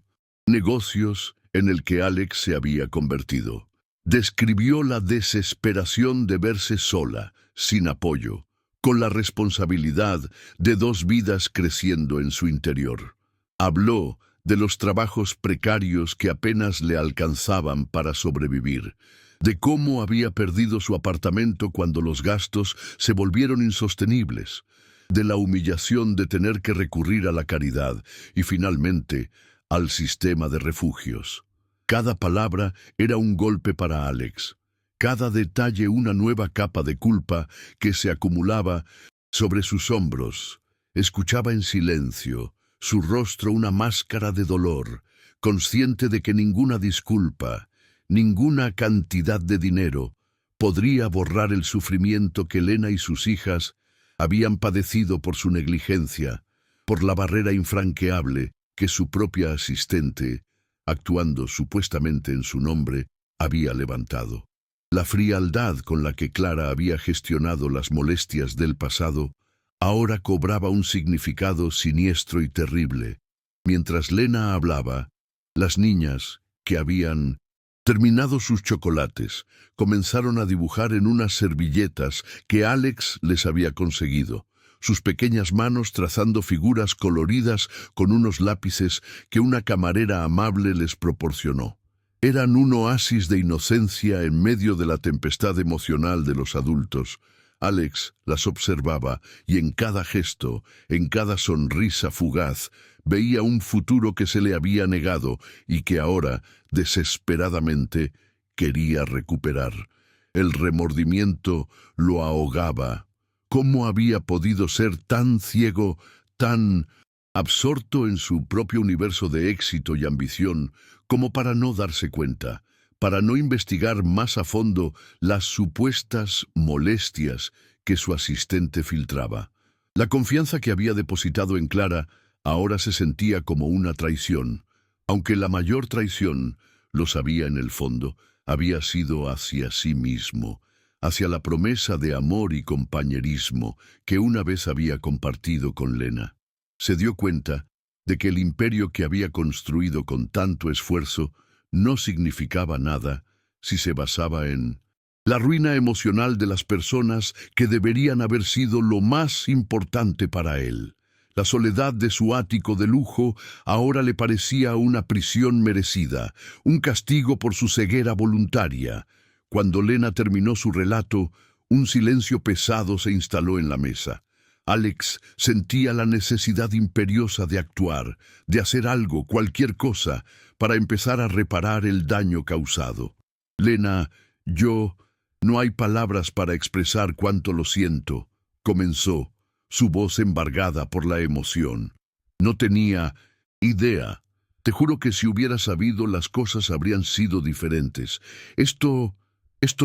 negocios en el que Alex se había convertido. Describió la desesperación de verse sola, sin apoyo, con la responsabilidad de 2 vidas creciendo en su interior. Habló de los trabajos precarios que apenas le alcanzaban para sobrevivir, de cómo había perdido su apartamento cuando los gastos se volvieron insostenibles, de la humillación de tener que recurrir a la caridad y, finalmente, al sistema de refugios. Cada palabra era un golpe para Alex, cada detalle una nueva capa de culpa que se acumulaba sobre sus hombros. Escuchaba en silencio, su rostro una máscara de dolor, consciente de que ninguna disculpa, ninguna cantidad de dinero podría borrar el sufrimiento que Lena y sus hijas habían padecido por su negligencia, por la barrera infranqueable que su propia asistente, actuando supuestamente en su nombre, había levantado. La frialdad con la que Clara había gestionado las molestias del pasado ahora cobraba un significado siniestro y terrible. Mientras Lena hablaba, las niñas, que habían terminado sus chocolates, comenzaron a dibujar en unas servilletas que Alex les había conseguido, sus pequeñas manos trazando figuras coloridas con unos lápices que una camarera amable les proporcionó. Eran un oasis de inocencia en medio de la tempestad emocional de los adultos. Alex las observaba y en cada gesto, en cada sonrisa fugaz, veía un futuro que se le había negado y que ahora, desesperadamente, quería recuperar. El remordimiento lo ahogaba. ¿Cómo había podido ser tan ciego, tan absorto en su propio universo de éxito y ambición, como para no darse cuenta, para no investigar más a fondo las supuestas molestias que su asistente filtraba? La confianza que había depositado en Clara Ahora se sentía como una traición, aunque la mayor traición, lo sabía en el fondo, había sido hacia sí mismo, hacia la promesa de amor y compañerismo que una vez había compartido con Lena. Se dio cuenta de que el imperio que había construido con tanto esfuerzo no significaba nada si se basaba en la ruina emocional de las personas que deberían haber sido lo más importante para él. La soledad de su ático de lujo ahora le parecía una prisión merecida, un castigo por su ceguera voluntaria. Cuando Lena terminó su relato, un silencio pesado se instaló en la mesa. Alex sentía la necesidad imperiosa de actuar, de hacer algo, cualquier cosa, para empezar a reparar el daño causado. Lena, no hay palabras para expresar cuánto lo siento, comenzó, su voz embargada por la emoción. No tenía idea. Te juro que si hubiera sabido las cosas habrían sido diferentes. Esto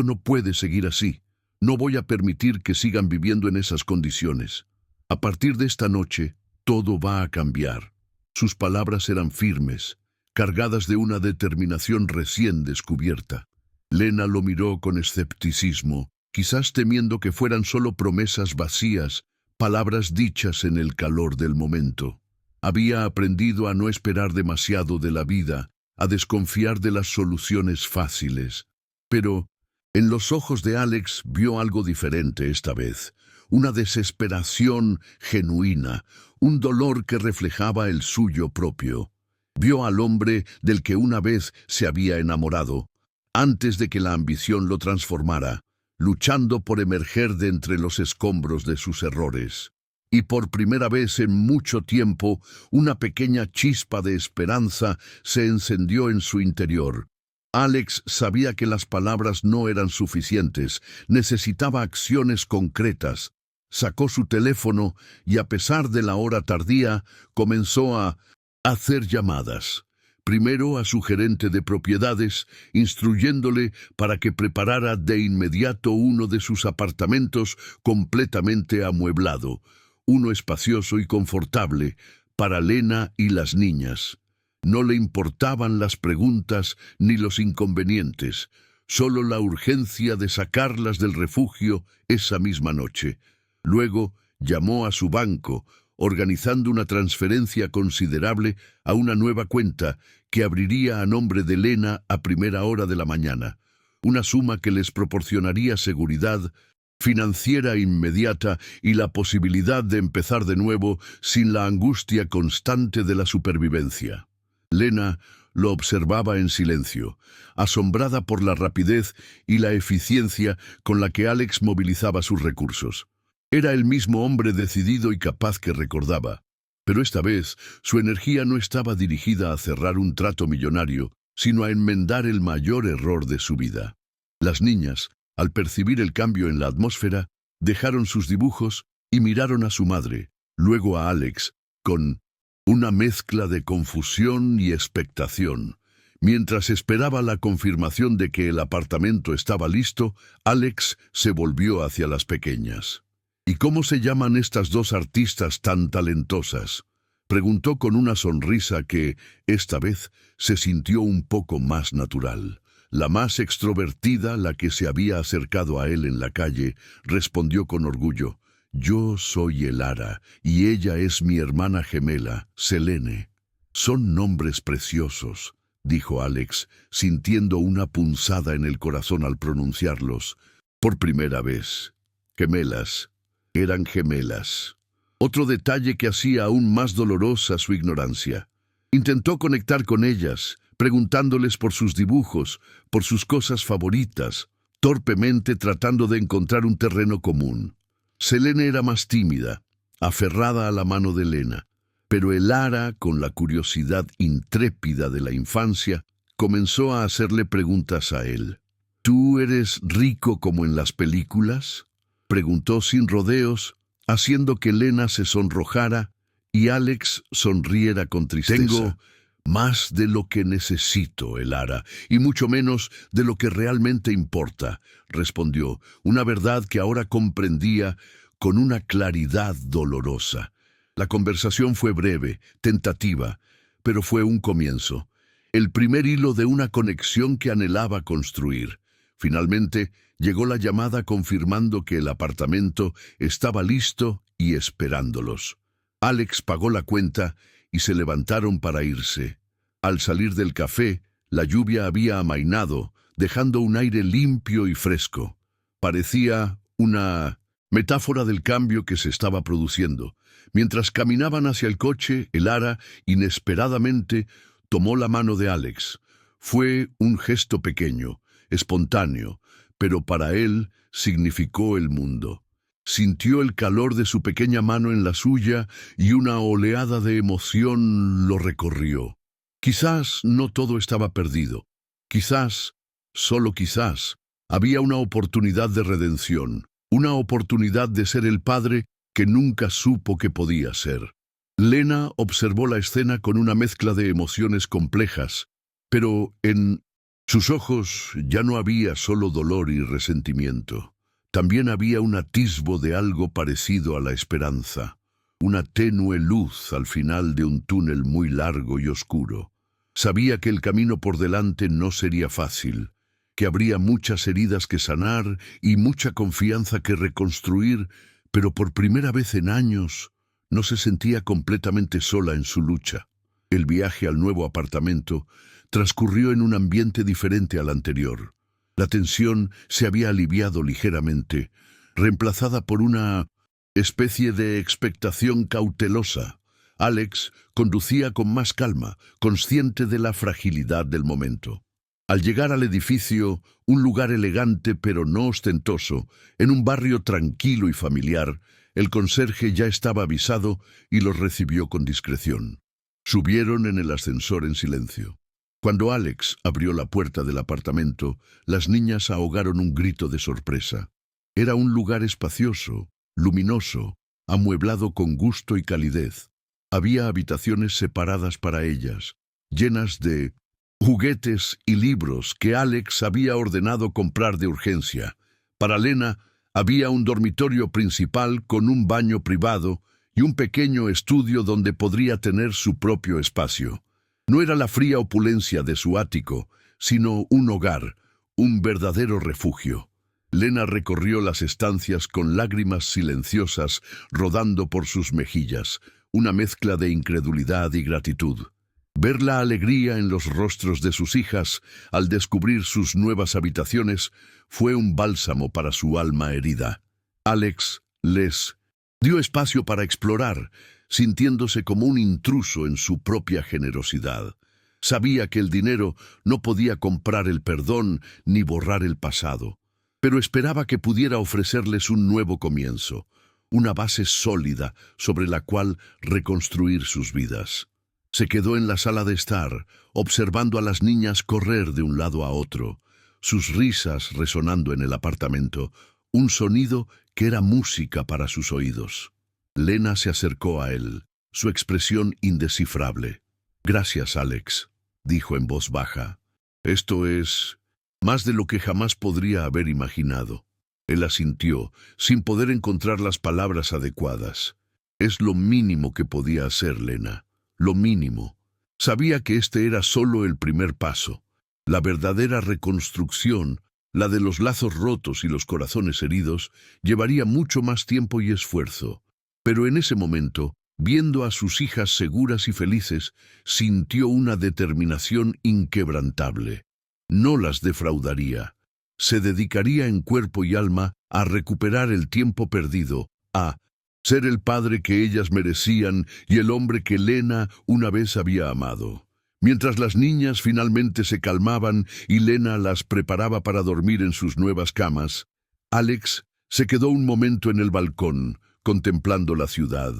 no puede seguir así. No voy a permitir que sigan viviendo en esas condiciones. A partir de esta noche, todo va a cambiar. Sus palabras eran firmes, cargadas de una determinación recién descubierta. Lena lo miró con escepticismo, quizás temiendo que fueran solo promesas vacías, palabras dichas en el calor del momento. Había aprendido a no esperar demasiado de la vida, a desconfiar de las soluciones fáciles. Pero en los ojos de Alex vio algo diferente esta vez, una desesperación genuina, un dolor que reflejaba el suyo propio. Vio al hombre del que una vez se había enamorado, antes de que la ambición lo transformara, luchando por emerger de entre los escombros de sus errores. Y por primera vez en mucho tiempo, una pequeña chispa de esperanza se encendió en su interior. Alex sabía que las palabras no eran suficientes, necesitaba acciones concretas. Sacó su teléfono y, a pesar de la hora tardía, comenzó a hacer llamadas. Primero a su gerente de propiedades, instruyéndole para que preparara de inmediato uno de sus apartamentos completamente amueblado, uno espacioso y confortable para Lena y las niñas. No le importaban las preguntas ni los inconvenientes, solo la urgencia de sacarlas del refugio esa misma noche. Luego llamó a su banco, organizando una transferencia considerable a una nueva cuenta que abriría a nombre de Lena a primera hora de la mañana, una suma que les proporcionaría seguridad financiera inmediata y la posibilidad de empezar de nuevo sin la angustia constante de la supervivencia. Lena lo observaba en silencio, asombrada por la rapidez y la eficiencia con la que Alex movilizaba sus recursos. Era el mismo hombre decidido y capaz que recordaba, pero esta vez su energía no estaba dirigida a cerrar un trato millonario, sino a enmendar el mayor error de su vida. Las niñas, al percibir el cambio en la atmósfera, dejaron sus dibujos y miraron a su madre, luego a Alex, con una mezcla de confusión y expectación. Mientras esperaba la confirmación de que el apartamento estaba listo, Alex se volvió hacia las pequeñas. ¿Y cómo se llaman estas dos artistas tan talentosas?, preguntó con una sonrisa que, esta vez, se sintió un poco más natural. La más extrovertida, la que se había acercado a él en la calle, respondió con orgullo: «Yo soy Elara, y ella es mi hermana gemela, Selene». «Son nombres preciosos», dijo Alex, sintiendo una punzada en el corazón al pronunciarlos. Por primera vez. Gemelas. Eran gemelas. Otro detalle que hacía aún más dolorosa su ignorancia. Intentó conectar con ellas, preguntándoles por sus dibujos, por sus cosas favoritas, torpemente tratando de encontrar un terreno común. Selene era más tímida, aferrada a la mano de Lena, pero Elara, con la curiosidad intrépida de la infancia, comenzó a hacerle preguntas a él. «¿Tú eres rico como en las películas?», preguntó sin rodeos, haciendo que Lena se sonrojara y Alex sonriera con tristeza. «Tengo más de lo que necesito, Elara, y mucho menos de lo que realmente importa», respondió, una verdad que ahora comprendía con una claridad dolorosa. La conversación fue breve, tentativa, pero fue un comienzo. El primer hilo de una conexión que anhelaba construir. Finalmente, llegó la llamada confirmando que el apartamento estaba listo y esperándolos. Alex pagó la cuenta y se levantaron para irse. Al salir del café, la lluvia había amainado, dejando un aire limpio y fresco. Parecía una metáfora del cambio que se estaba produciendo. Mientras caminaban hacia el coche, el Ara, inesperadamente, tomó la mano de Alex. Fue un gesto pequeño, espontáneo, pero para él significó el mundo. Sintió el calor de su pequeña mano en la suya y una oleada de emoción lo recorrió. Quizás no todo estaba perdido. Quizás, solo quizás, había una oportunidad de redención, una oportunidad de ser el padre que nunca supo que podía ser. Lena observó la escena con una mezcla de emociones complejas, pero en sus ojos ya no había solo dolor y resentimiento. También había un atisbo de algo parecido a la esperanza, una tenue luz al final de un túnel muy largo y oscuro. Sabía que el camino por delante no sería fácil, que habría muchas heridas que sanar y mucha confianza que reconstruir, pero por primera vez en años no se sentía completamente sola en su lucha. El viaje al nuevo apartamento transcurrió en un ambiente diferente al anterior. La tensión se había aliviado ligeramente, reemplazada por una especie de expectación cautelosa. Alex conducía con más calma, consciente de la fragilidad del momento. Al llegar al edificio, un lugar elegante pero no ostentoso, en un barrio tranquilo y familiar, el conserje ya estaba avisado y los recibió con discreción. Subieron en el ascensor en silencio. Cuando Alex abrió la puerta del apartamento, las niñas ahogaron un grito de sorpresa. Era un lugar espacioso, luminoso, amueblado con gusto y calidez. Había habitaciones separadas para ellas, llenas de juguetes y libros que Alex había ordenado comprar de urgencia. Para Lena había un dormitorio principal con un baño privado y un pequeño estudio donde podría tener su propio espacio. No era la fría opulencia de su ático, sino un hogar, un verdadero refugio. Lena recorrió las estancias con lágrimas silenciosas rodando por sus mejillas, una mezcla de incredulidad y gratitud. Ver la alegría en los rostros de sus hijas al descubrir sus nuevas habitaciones fue un bálsamo para su alma herida. Alex les dio espacio para explorar, sintiéndose como un intruso en su propia generosidad. Sabía que el dinero no podía comprar el perdón ni borrar el pasado, pero esperaba que pudiera ofrecerles un nuevo comienzo, una base sólida sobre la cual reconstruir sus vidas. Se quedó en la sala de estar, observando a las niñas correr de un lado a otro, sus risas resonando en el apartamento, un sonido que era música para sus oídos. Lena se acercó a él, su expresión indescifrable. «Gracias, Alex», dijo en voz baja. «Esto es más de lo que jamás podría haber imaginado». Él asintió, sin poder encontrar las palabras adecuadas. «Es lo mínimo que podía hacer, Lena. Lo mínimo». Sabía que este era solo el primer paso. La verdadera reconstrucción, la de los lazos rotos y los corazones heridos, llevaría mucho más tiempo y esfuerzo. Pero en ese momento, viendo a sus hijas seguras y felices, sintió una determinación inquebrantable. No las defraudaría. Se dedicaría en cuerpo y alma a recuperar el tiempo perdido, a ser el padre que ellas merecían y el hombre que Lena una vez había amado. Mientras las niñas finalmente se calmaban y Lena las preparaba para dormir en sus nuevas camas, Alex se quedó un momento en el balcón, contemplando la ciudad.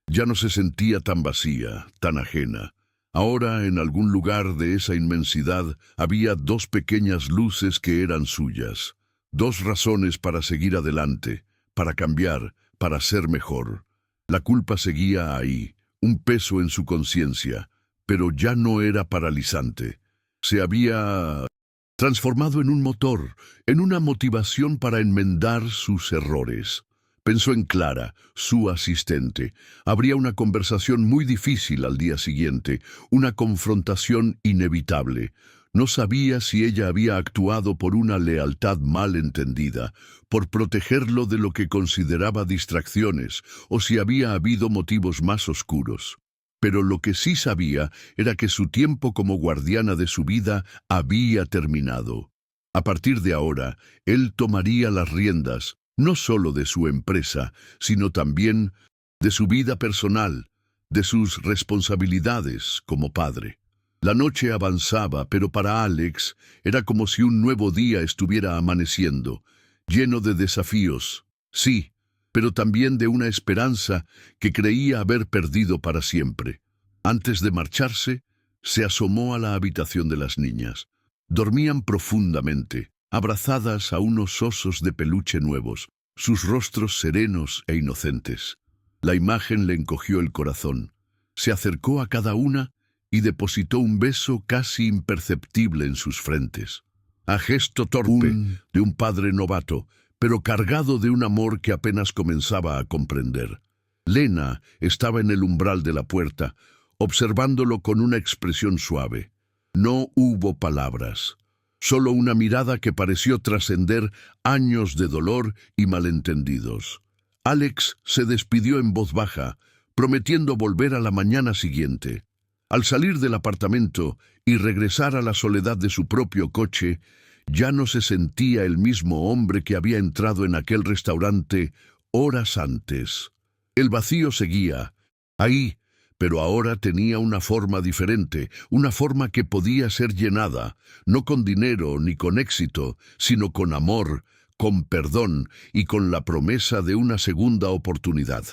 Ya no se sentía tan vacía, tan ajena. Ahora, en algún lugar de esa inmensidad, había dos pequeñas luces que eran suyas. Dos razones para seguir adelante, para cambiar, para ser mejor. La culpa seguía ahí, un peso en su conciencia, pero ya no era paralizante. Se había transformado en un motor, en una motivación para enmendar sus errores. Pensó en Clara, su asistente. Habría una conversación muy difícil al día siguiente, una confrontación inevitable. No sabía si ella había actuado por una lealtad mal entendida, por protegerlo de lo que consideraba distracciones, o si había habido motivos más oscuros. Pero lo que sí sabía era que su tiempo como guardiana de su vida había terminado. A partir de ahora, él tomaría las riendas, no solo de su empresa, sino también de su vida personal, de sus responsabilidades como padre. La noche avanzaba, pero para Alex era como si un nuevo día estuviera amaneciendo, lleno de desafíos, sí, pero también de una esperanza que creía haber perdido para siempre. Antes de marcharse, se asomó a la habitación de las niñas. Dormían profundamente, abrazadas a unos osos de peluche nuevos, sus rostros serenos e inocentes. La imagen le encogió el corazón. Se acercó a cada una y depositó un beso casi imperceptible en sus frentes. A gesto torpe de un padre novato, pero cargado de un amor que apenas comenzaba a comprender. Lena estaba en el umbral de la puerta, observándolo con una expresión suave. No hubo palabras, solo una mirada que pareció trascender años de dolor y malentendidos. Alex se despidió en voz baja, prometiendo volver a la mañana siguiente. Al salir del apartamento y regresar a la soledad de su propio coche, ya no se sentía el mismo hombre que había entrado en aquel restaurante horas antes. El vacío seguía ahí, pero ahora tenía una forma diferente, una forma que podía ser llenada, no con dinero ni con éxito, sino con amor, con perdón y con la promesa de una segunda oportunidad.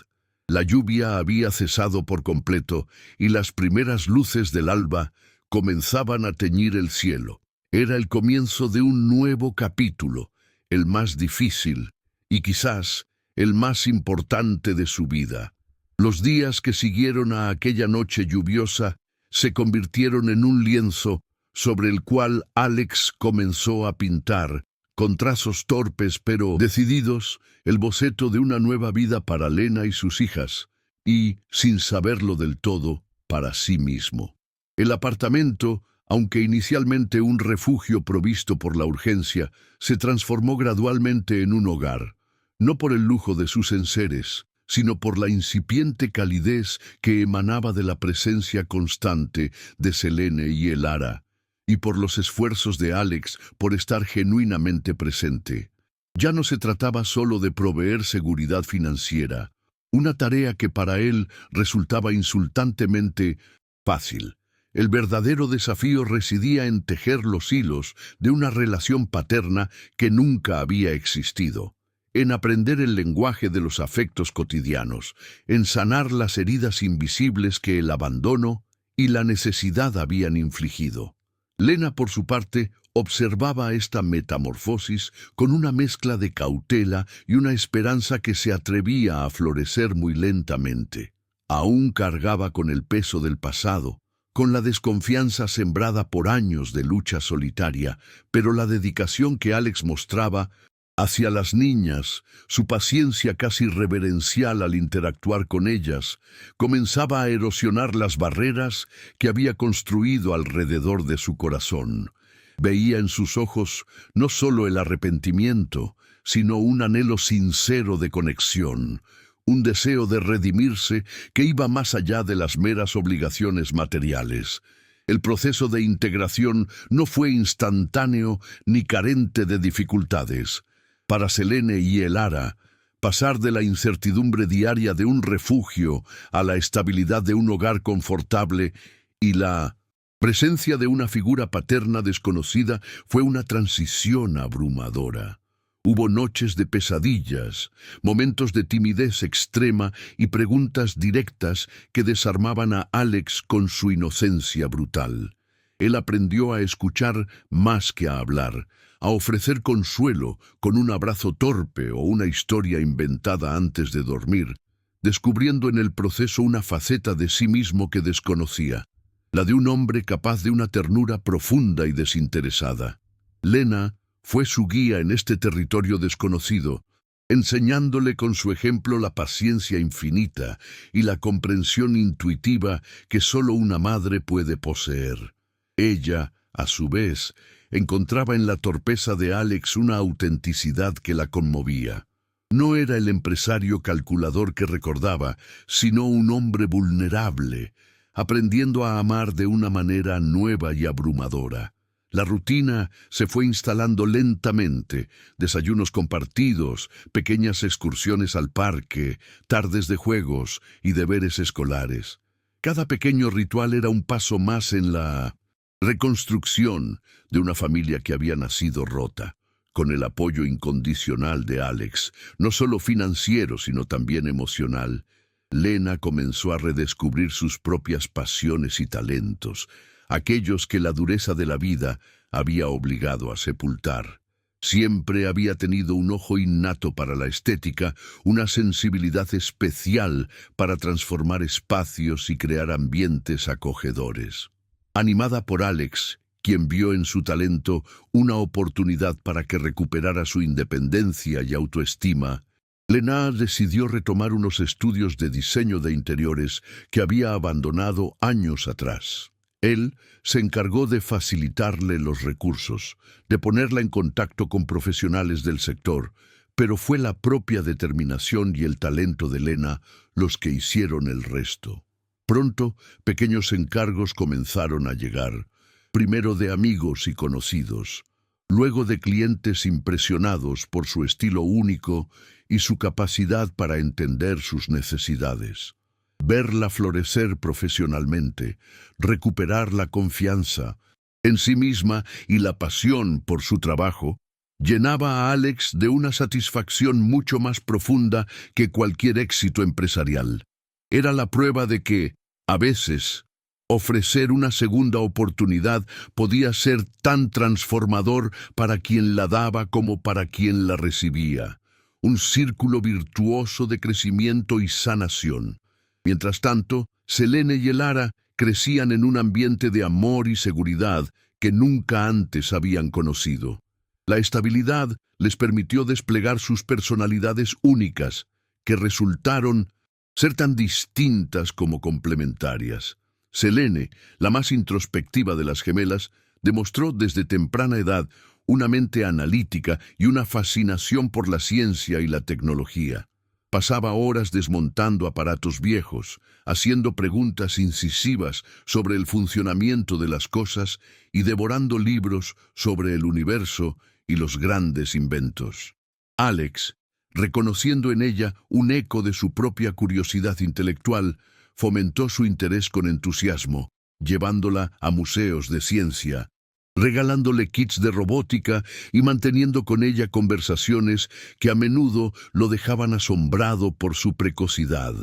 La lluvia había cesado por completo y las primeras luces del alba comenzaban a teñir el cielo. Era el comienzo de un nuevo capítulo, el más difícil y quizás el más importante de su vida. Los días que siguieron a aquella noche lluviosa se convirtieron en un lienzo sobre el cual Alex comenzó a pintar, con trazos torpes pero decididos, el boceto de una nueva vida para Lena y sus hijas, y, sin saberlo del todo, para sí mismo. El apartamento, aunque inicialmente un refugio provisto por la urgencia, se transformó gradualmente en un hogar, no por el lujo de sus enseres, sino por la incipiente calidez que emanaba de la presencia constante de Selene y Elara, y por los esfuerzos de Alex por estar genuinamente presente. Ya no se trataba solo de proveer seguridad financiera, una tarea que para él resultaba insultantemente fácil. El verdadero desafío residía en tejer los hilos de una relación paterna que nunca había existido, en aprender el lenguaje de los afectos cotidianos, en sanar las heridas invisibles que el abandono y la necesidad habían infligido. Lena, por su parte, observaba esta metamorfosis con una mezcla de cautela y una esperanza que se atrevía a florecer muy lentamente. Aún cargaba con el peso del pasado, con la desconfianza sembrada por años de lucha solitaria, pero la dedicación que Alex mostraba hacia las niñas, su paciencia casi reverencial al interactuar con ellas, comenzaba a erosionar las barreras que había construido alrededor de su corazón. Veía en sus ojos no solo el arrepentimiento, sino un anhelo sincero de conexión, un deseo de redimirse que iba más allá de las meras obligaciones materiales. El proceso de integración no fue instantáneo ni carente de dificultades. Para Selene y Elara, pasar de la incertidumbre diaria de un refugio a la estabilidad de un hogar confortable y la presencia de una figura paterna desconocida fue una transición abrumadora. Hubo noches de pesadillas, momentos de timidez extrema y preguntas directas que desarmaban a Alex con su inocencia brutal. Él aprendió a escuchar más que a hablar, a ofrecer consuelo con un abrazo torpe o una historia inventada antes de dormir, descubriendo en el proceso una faceta de sí mismo que desconocía, la de un hombre capaz de una ternura profunda y desinteresada. Lena fue su guía en este territorio desconocido, enseñándole con su ejemplo la paciencia infinita y la comprensión intuitiva que solo una madre puede poseer. Ella, a su vez, encontraba en la torpeza de Alex una autenticidad que la conmovía. No era el empresario calculador que recordaba, sino un hombre vulnerable, aprendiendo a amar de una manera nueva y abrumadora. La rutina se fue instalando lentamente: desayunos compartidos, pequeñas excursiones al parque, tardes de juegos y deberes escolares. Cada pequeño ritual era un paso más en la reconstrucción de una familia que había nacido rota. Con el apoyo incondicional de Alex, no solo financiero sino también emocional, Lena comenzó a redescubrir sus propias pasiones y talentos, aquellos que la dureza de la vida había obligado a sepultar. Siempre había tenido un ojo innato para la estética, una sensibilidad especial para transformar espacios y crear ambientes acogedores. Animada por Alex, quien vio en su talento una oportunidad para que recuperara su independencia y autoestima, Lena decidió retomar unos estudios de diseño de interiores que había abandonado años atrás. Él se encargó de facilitarle los recursos, de ponerla en contacto con profesionales del sector, pero fue la propia determinación y el talento de Lena los que hicieron el resto. Pronto, pequeños encargos comenzaron a llegar, primero de amigos y conocidos, luego de clientes impresionados por su estilo único y su capacidad para entender sus necesidades. Verla florecer profesionalmente, recuperar la confianza en sí misma y la pasión por su trabajo, llenaba a Alex de una satisfacción mucho más profunda que cualquier éxito empresarial. Era la prueba de que, a veces, ofrecer una segunda oportunidad podía ser tan transformador para quien la daba como para quien la recibía. Un círculo virtuoso de crecimiento y sanación. Mientras tanto, Selene y Elara crecían en un ambiente de amor y seguridad que nunca antes habían conocido. La estabilidad les permitió desplegar sus personalidades únicas, que resultaron ser tan distintas como complementarias. Selene, la más introspectiva de las gemelas, demostró desde temprana edad una mente analítica y una fascinación por la ciencia y la tecnología. Pasaba horas desmontando aparatos viejos, haciendo preguntas incisivas sobre el funcionamiento de las cosas y devorando libros sobre el universo y los grandes inventos. Alex, reconociendo en ella un eco de su propia curiosidad intelectual, fomentó su interés con entusiasmo, llevándola a museos de ciencia, regalándole kits de robótica y manteniendo con ella conversaciones que a menudo lo dejaban asombrado por su precocidad.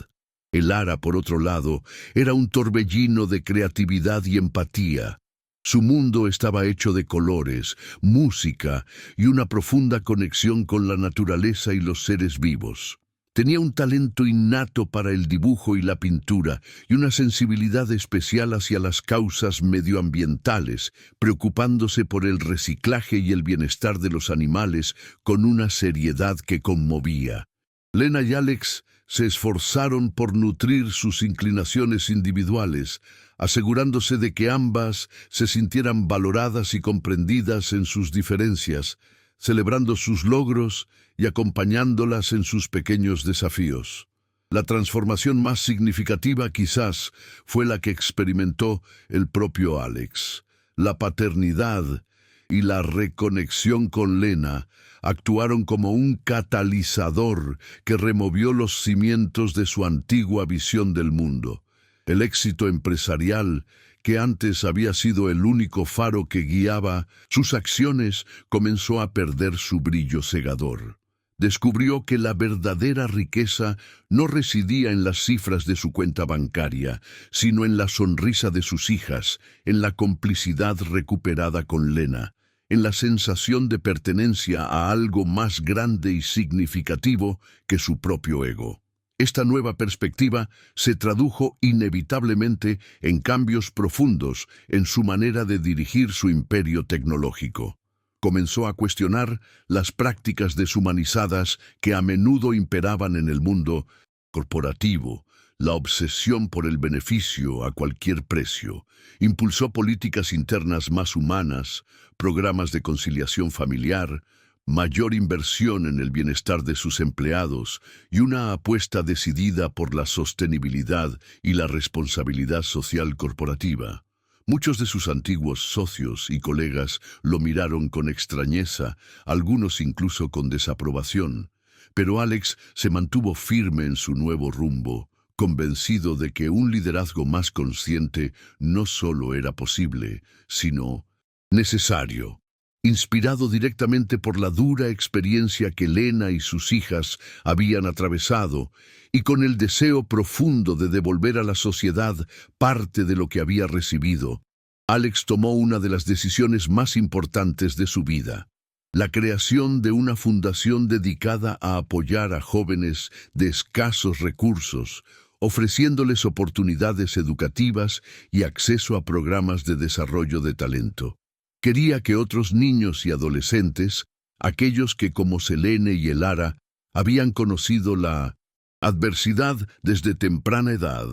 Elara, por otro lado, era un torbellino de creatividad y empatía. Su mundo estaba hecho de colores, música y una profunda conexión con la naturaleza y los seres vivos. Tenía un talento innato para el dibujo y la pintura y una sensibilidad especial hacia las causas medioambientales, preocupándose por el reciclaje y el bienestar de los animales con una seriedad que conmovía. Lena y Alex se esforzaron por nutrir sus inclinaciones individuales, asegurándose de que ambas se sintieran valoradas y comprendidas en sus diferencias, celebrando sus logros y acompañándolas en sus pequeños desafíos. La transformación más significativa quizás fue la que experimentó el propio Alex. La paternidad y la reconexión con Lena actuaron como un catalizador que removió los cimientos de su antigua visión del mundo. El éxito empresarial, que antes había sido el único faro que guiaba sus acciones, comenzó a perder su brillo cegador. Descubrió que la verdadera riqueza no residía en las cifras de su cuenta bancaria, sino en la sonrisa de sus hijas, en la complicidad recuperada con Lena, en la sensación de pertenencia a algo más grande y significativo que su propio ego. Esta nueva perspectiva se tradujo inevitablemente en cambios profundos en su manera de dirigir su imperio tecnológico. comenzó a cuestionar las prácticas deshumanizadas que a menudo imperaban en el mundo corporativo, la obsesión por el beneficio a cualquier precio. Impulsó políticas internas más humanas, programas de conciliación familiar, mayor inversión en el bienestar de sus empleados y una apuesta decidida por la sostenibilidad y la responsabilidad social corporativa. Muchos de sus antiguos socios y colegas lo miraron con extrañeza, algunos incluso con desaprobación, pero Alex se mantuvo firme en su nuevo rumbo, convencido de que un liderazgo más consciente no solo era posible, sino necesario. Inspirado directamente por la dura experiencia que Lena y sus hijas habían atravesado, y con el deseo profundo de devolver a la sociedad parte de lo que había recibido, Alex tomó una de las decisiones más importantes de su vida: la creación de una fundación dedicada a apoyar a jóvenes de escasos recursos, ofreciéndoles oportunidades educativas y acceso a programas de desarrollo de talento. Quería que otros niños y adolescentes, aquellos que como Selene y Elara habían conocido la adversidad desde temprana edad,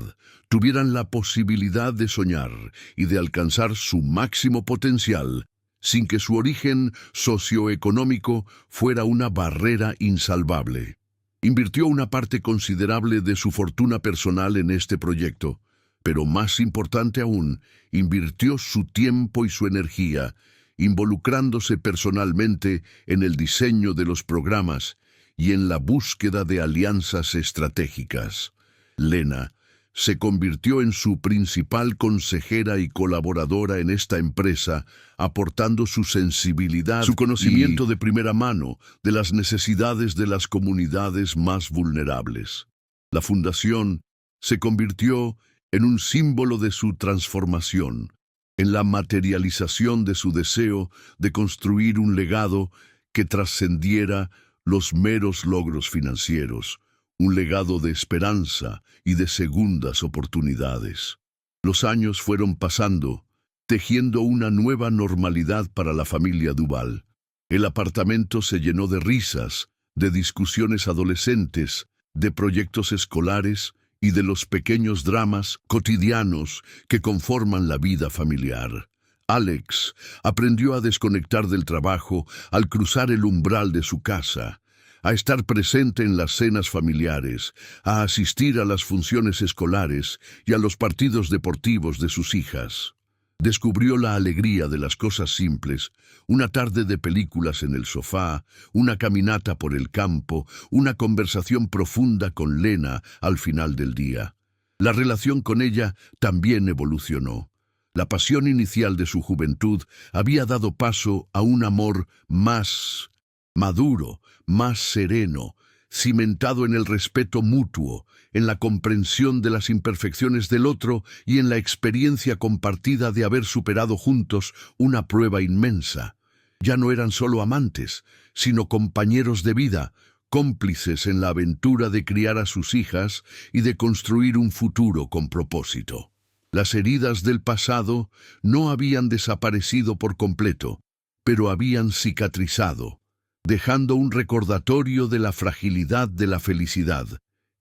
tuvieran la posibilidad de soñar y de alcanzar su máximo potencial, sin que su origen socioeconómico fuera una barrera insalvable. Invirtió una parte considerable de su fortuna personal en este proyecto, pero más importante aún, invirtió su tiempo y su energía, involucrándose personalmente en el diseño de los programas y en la búsqueda de alianzas estratégicas. Lena se convirtió en su principal consejera y colaboradora en esta empresa, aportando su sensibilidad, su conocimiento de primera mano de las necesidades de las comunidades más vulnerables. La fundación se convirtió en un símbolo de su transformación, en la materialización de su deseo de construir un legado que trascendiera los meros logros financieros, un legado de esperanza y de segundas oportunidades. Los años fueron pasando, tejiendo una nueva normalidad para la familia Duval. El apartamento se llenó de risas, de discusiones adolescentes, de proyectos escolares y de los pequeños dramas cotidianos que conforman la vida familiar. Alex aprendió a desconectar del trabajo al cruzar el umbral de su casa, a estar presente en las cenas familiares, a asistir a las funciones escolares y a los partidos deportivos de sus hijas. Descubrió la alegría de las cosas simples, una tarde de películas en el sofá, una caminata por el campo, una conversación profunda con Lena al final del día. La relación con ella también evolucionó. La pasión inicial de su juventud había dado paso a un amor más maduro, más sereno, cimentado en el respeto mutuo, en la comprensión de las imperfecciones del otro y en la experiencia compartida de haber superado juntos una prueba inmensa. Ya no eran solo amantes, sino compañeros de vida, cómplices en la aventura de criar a sus hijas y de construir un futuro con propósito. Las heridas del pasado no habían desaparecido por completo, pero habían cicatrizado, dejando un recordatorio de la fragilidad de la felicidad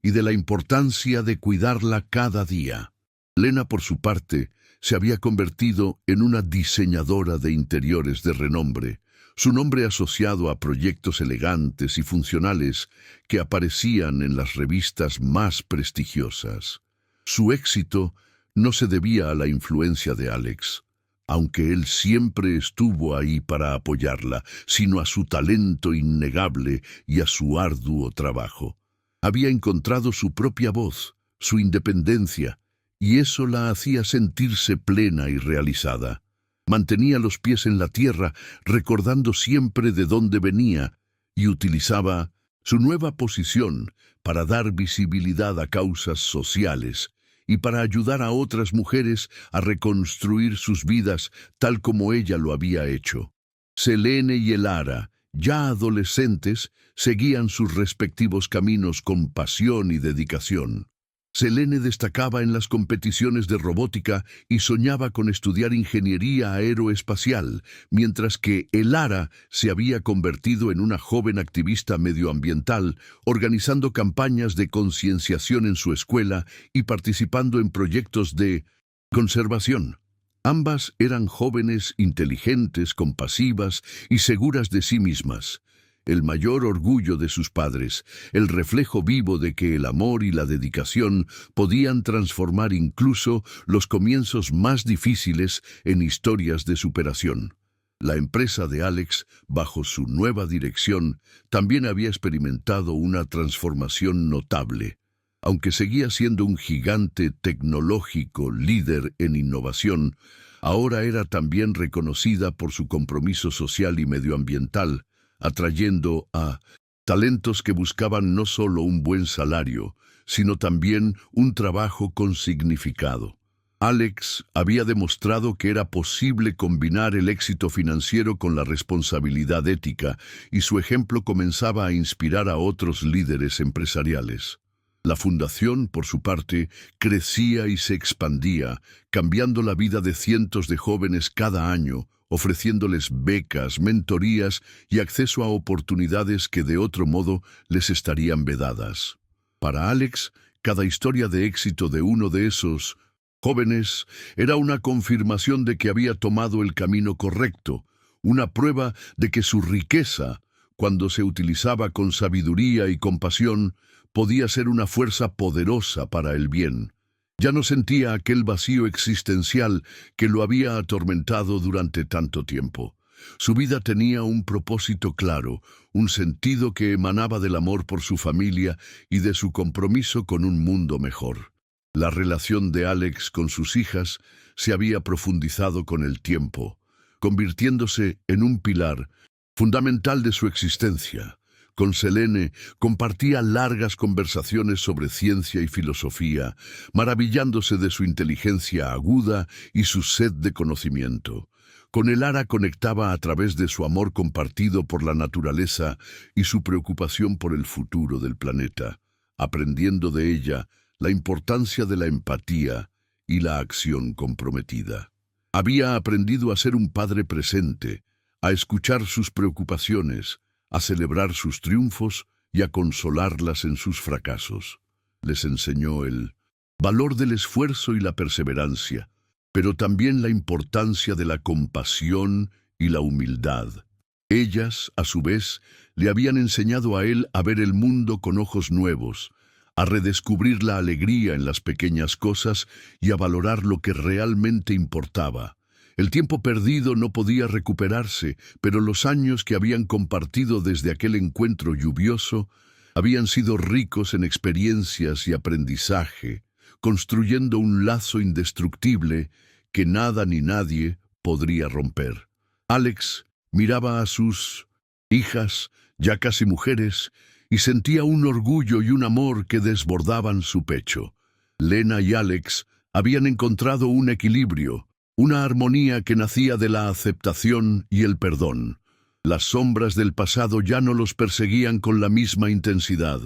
y de la importancia de cuidarla cada día. Lena, por su parte, se había convertido en una diseñadora de interiores de renombre, su nombre asociado a proyectos elegantes y funcionales que aparecían en las revistas más prestigiosas. Su éxito no se debía a la influencia de Alex, aunque él siempre estuvo ahí para apoyarla, sino a su talento innegable y a su arduo trabajo. Había encontrado su propia voz, su independencia, y eso la hacía sentirse plena y realizada. Mantenía los pies en la tierra, recordando siempre de dónde venía, y utilizaba su nueva posición para dar visibilidad a causas sociales y para ayudar a otras mujeres a reconstruir sus vidas tal como ella lo había hecho. Selene y Elara, ya adolescentes, seguían sus respectivos caminos con pasión y dedicación. Selene destacaba en las competiciones de robótica y soñaba con estudiar ingeniería aeroespacial, mientras que Elara se había convertido en una joven activista medioambiental, organizando campañas de concienciación en su escuela y participando en proyectos de conservación. Ambas eran jóvenes, inteligentes, compasivas y seguras de sí mismas. El mayor orgullo de sus padres, el reflejo vivo de que el amor y la dedicación podían transformar incluso los comienzos más difíciles en historias de superación. La empresa de Alex, bajo su nueva dirección, también había experimentado una transformación notable. Aunque seguía siendo un gigante tecnológico líder en innovación, ahora era también reconocida por su compromiso social y medioambiental, atrayendo a talentos que buscaban no solo un buen salario, sino también un trabajo con significado. Alex había demostrado que era posible combinar el éxito financiero con la responsabilidad ética, y su ejemplo comenzaba a inspirar a otros líderes empresariales. La fundación, por su parte, crecía y se expandía, cambiando la vida de cientos de jóvenes cada año, ofreciéndoles becas, mentorías y acceso a oportunidades que de otro modo les estarían vedadas. Para Alex, cada historia de éxito de uno de esos jóvenes era una confirmación de que había tomado el camino correcto, una prueba de que su riqueza, cuando se utilizaba con sabiduría y compasión, podía ser una fuerza poderosa para el bien. Ya no sentía aquel vacío existencial que lo había atormentado durante tanto tiempo. Su vida tenía un propósito claro, un sentido que emanaba del amor por su familia y de su compromiso con un mundo mejor. La relación de Alex con sus hijas se había profundizado con el tiempo, convirtiéndose en un pilar fundamental de su existencia. Con Selene compartía largas conversaciones sobre ciencia y filosofía, maravillándose de su inteligencia aguda y su sed de conocimiento. Con Elara conectaba a través de su amor compartido por la naturaleza y su preocupación por el futuro del planeta, aprendiendo de ella la importancia de la empatía y la acción comprometida. Había aprendido a ser un padre presente, a escuchar sus preocupaciones, a celebrar sus triunfos y a consolarlas en sus fracasos. Les enseñó el valor del esfuerzo y la perseverancia, pero también la importancia de la compasión y la humildad. Ellas, a su vez, le habían enseñado a él a ver el mundo con ojos nuevos, a redescubrir la alegría en las pequeñas cosas y a valorar lo que realmente importaba. El tiempo perdido no podía recuperarse, pero los años que habían compartido desde aquel encuentro lluvioso habían sido ricos en experiencias y aprendizaje, construyendo un lazo indestructible que nada ni nadie podría romper. Alex miraba a sus hijas, ya casi mujeres, y sentía un orgullo y un amor que desbordaban su pecho. Lena y Alex habían encontrado un equilibrio, una armonía que nacía de la aceptación y el perdón. Las sombras del pasado ya no los perseguían con la misma intensidad.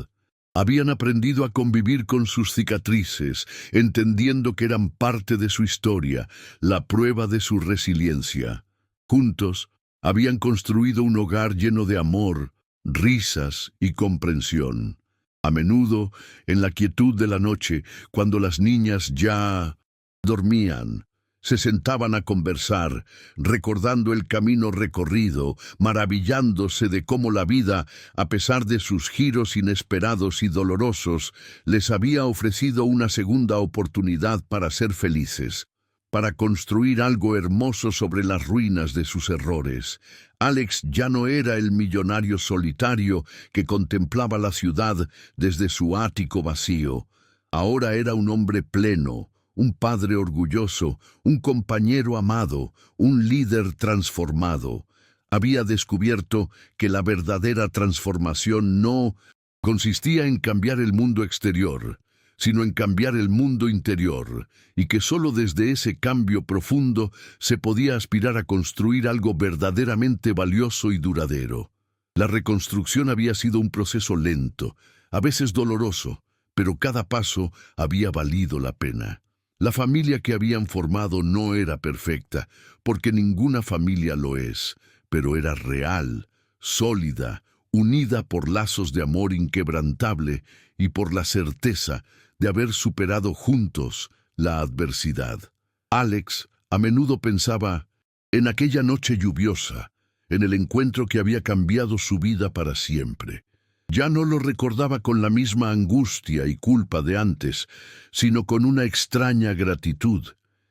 Habían aprendido a convivir con sus cicatrices, entendiendo que eran parte de su historia, la prueba de su resiliencia. Juntos, habían construido un hogar lleno de amor, risas y comprensión. A menudo, en la quietud de la noche, cuando las niñas ya dormían, se sentaban a conversar, recordando el camino recorrido, maravillándose de cómo la vida, a pesar de sus giros inesperados y dolorosos, les había ofrecido una segunda oportunidad para ser felices, para construir algo hermoso sobre las ruinas de sus errores. Alex ya no era el millonario solitario que contemplaba la ciudad desde su ático vacío. Ahora era un hombre pleno, un padre orgulloso, un compañero amado, un líder transformado. Había descubierto que la verdadera transformación no consistía en cambiar el mundo exterior, sino en cambiar el mundo interior, y que solo desde ese cambio profundo se podía aspirar a construir algo verdaderamente valioso y duradero. La reconstrucción había sido un proceso lento, a veces doloroso, pero cada paso había valido la pena. La familia que habían formado no era perfecta, porque ninguna familia lo es, pero era real, sólida, unida por lazos de amor inquebrantable y por la certeza de haber superado juntos la adversidad. Alex a menudo pensaba en aquella noche lluviosa, en el encuentro que había cambiado su vida para siempre. Ya no lo recordaba con la misma angustia y culpa de antes, sino con una extraña gratitud.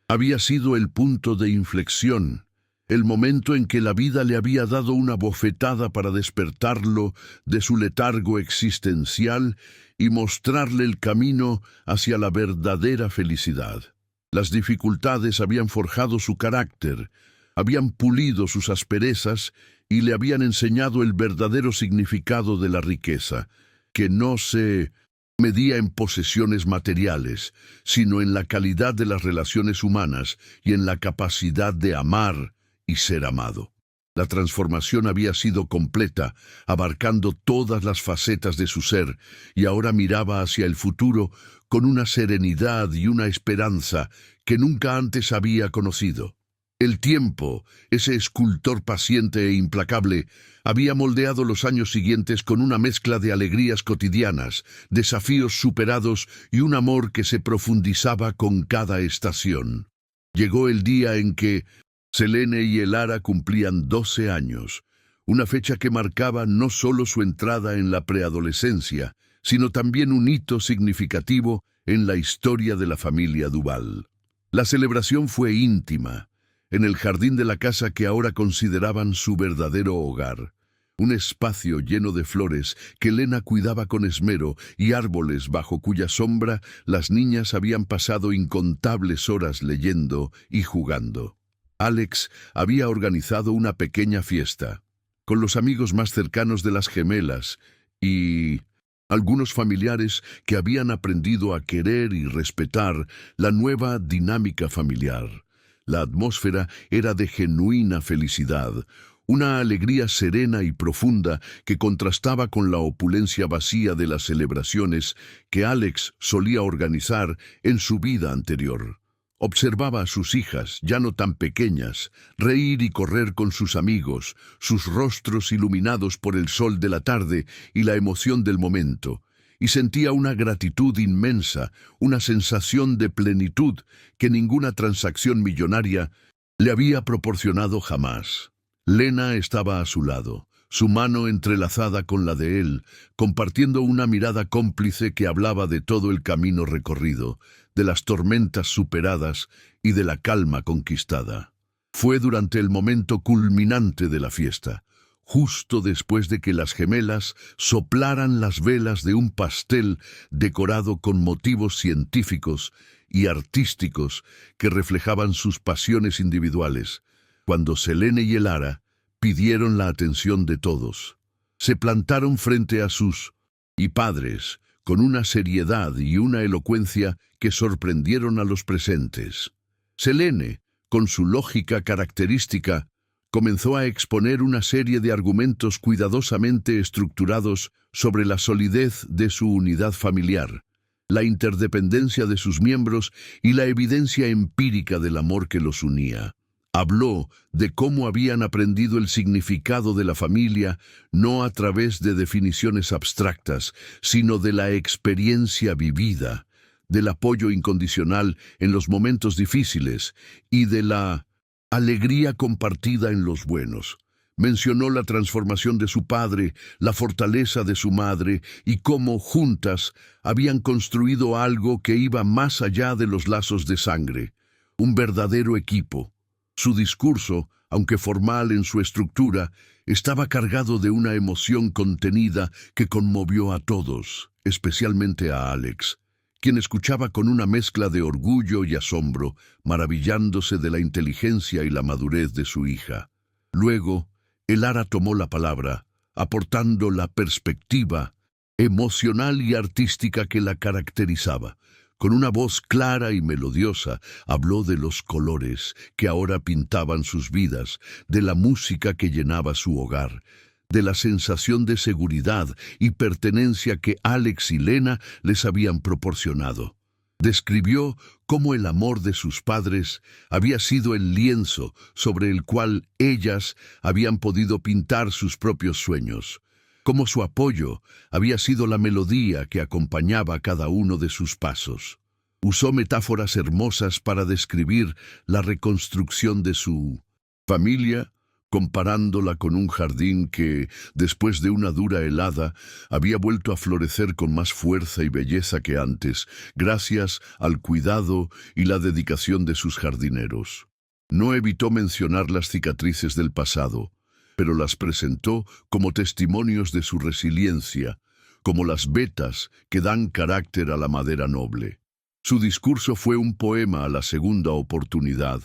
Había sido el punto de inflexión, el momento en que la vida le había dado una bofetada para despertarlo de su letargo existencial y mostrarle el camino hacia la verdadera felicidad. Las dificultades habían forjado su carácter, habían pulido sus asperezas y le habían enseñado el verdadero significado de la riqueza, que no se medía en posesiones materiales, sino en la calidad de las relaciones humanas y en la capacidad de amar y ser amado. La transformación había sido completa, abarcando todas las facetas de su ser, y ahora miraba hacia el futuro con una serenidad y una esperanza que nunca antes había conocido. El tiempo, ese escultor paciente e implacable, había moldeado los años siguientes con una mezcla de alegrías cotidianas, desafíos superados y un amor que se profundizaba con cada estación. Llegó el día en que Selene y Elara cumplían 12 años, una fecha que marcaba no solo su entrada en la preadolescencia, sino también un hito significativo en la historia de la familia Duval. La celebración fue íntima, en el jardín de la casa que ahora consideraban su verdadero hogar, un espacio lleno de flores que Lena cuidaba con esmero y árboles bajo cuya sombra las niñas habían pasado incontables horas leyendo y jugando. Alex había organizado una pequeña fiesta, con los amigos más cercanos de las gemelas y algunos familiares que habían aprendido a querer y respetar la nueva dinámica familiar. La atmósfera era de genuina felicidad, una alegría serena y profunda que contrastaba con la opulencia vacía de las celebraciones que Alex solía organizar en su vida anterior. Observaba a sus hijas, ya no tan pequeñas, reír y correr con sus amigos, sus rostros iluminados por el sol de la tarde y la emoción del momento, y sentía una gratitud inmensa, una sensación de plenitud que ninguna transacción millonaria le había proporcionado jamás. Lena estaba a su lado, su mano entrelazada con la de él, compartiendo una mirada cómplice que hablaba de todo el camino recorrido, de las tormentas superadas y de la calma conquistada. Fue durante el momento culminante de la fiesta, justo después de que las gemelas soplaran las velas de un pastel decorado con motivos científicos y artísticos que reflejaban sus pasiones individuales, cuando Selene y Elara pidieron la atención de todos. Se plantaron frente a sus padres con una seriedad y una elocuencia que sorprendieron a los presentes. Selene, con su lógica característica, comenzó a exponer una serie de argumentos cuidadosamente estructurados sobre la solidez de su unidad familiar, la interdependencia de sus miembros y la evidencia empírica del amor que los unía. Habló de cómo habían aprendido el significado de la familia no a través de definiciones abstractas, sino de la experiencia vivida, del apoyo incondicional en los momentos difíciles y de la alegría compartida en los buenos. Mencionó la transformación de su padre, la fortaleza de su madre y cómo juntas habían construido algo que iba más allá de los lazos de sangre, un verdadero equipo. Su discurso, aunque formal en su estructura, estaba cargado de una emoción contenida que conmovió a todos, especialmente a Alex, quien escuchaba con una mezcla de orgullo y asombro, maravillándose de la inteligencia y la madurez de su hija. Luego, Elara tomó la palabra, aportando la perspectiva emocional y artística que la caracterizaba. Con una voz clara y melodiosa, habló de los colores que ahora pintaban sus vidas, de la música que llenaba su hogar, de la sensación de seguridad y pertenencia que Alex y Lena les habían proporcionado. Describió cómo el amor de sus padres había sido el lienzo sobre el cual ellas habían podido pintar sus propios sueños, cómo su apoyo había sido la melodía que acompañaba cada uno de sus pasos. Usó metáforas hermosas para describir la reconstrucción de su familia, comparándola con un jardín que, después de una dura helada, había vuelto a florecer con más fuerza y belleza que antes, gracias al cuidado y la dedicación de sus jardineros. No evitó mencionar las cicatrices del pasado, pero las presentó como testimonios de su resiliencia, como las vetas que dan carácter a la madera noble. Su discurso fue un poema a la segunda oportunidad,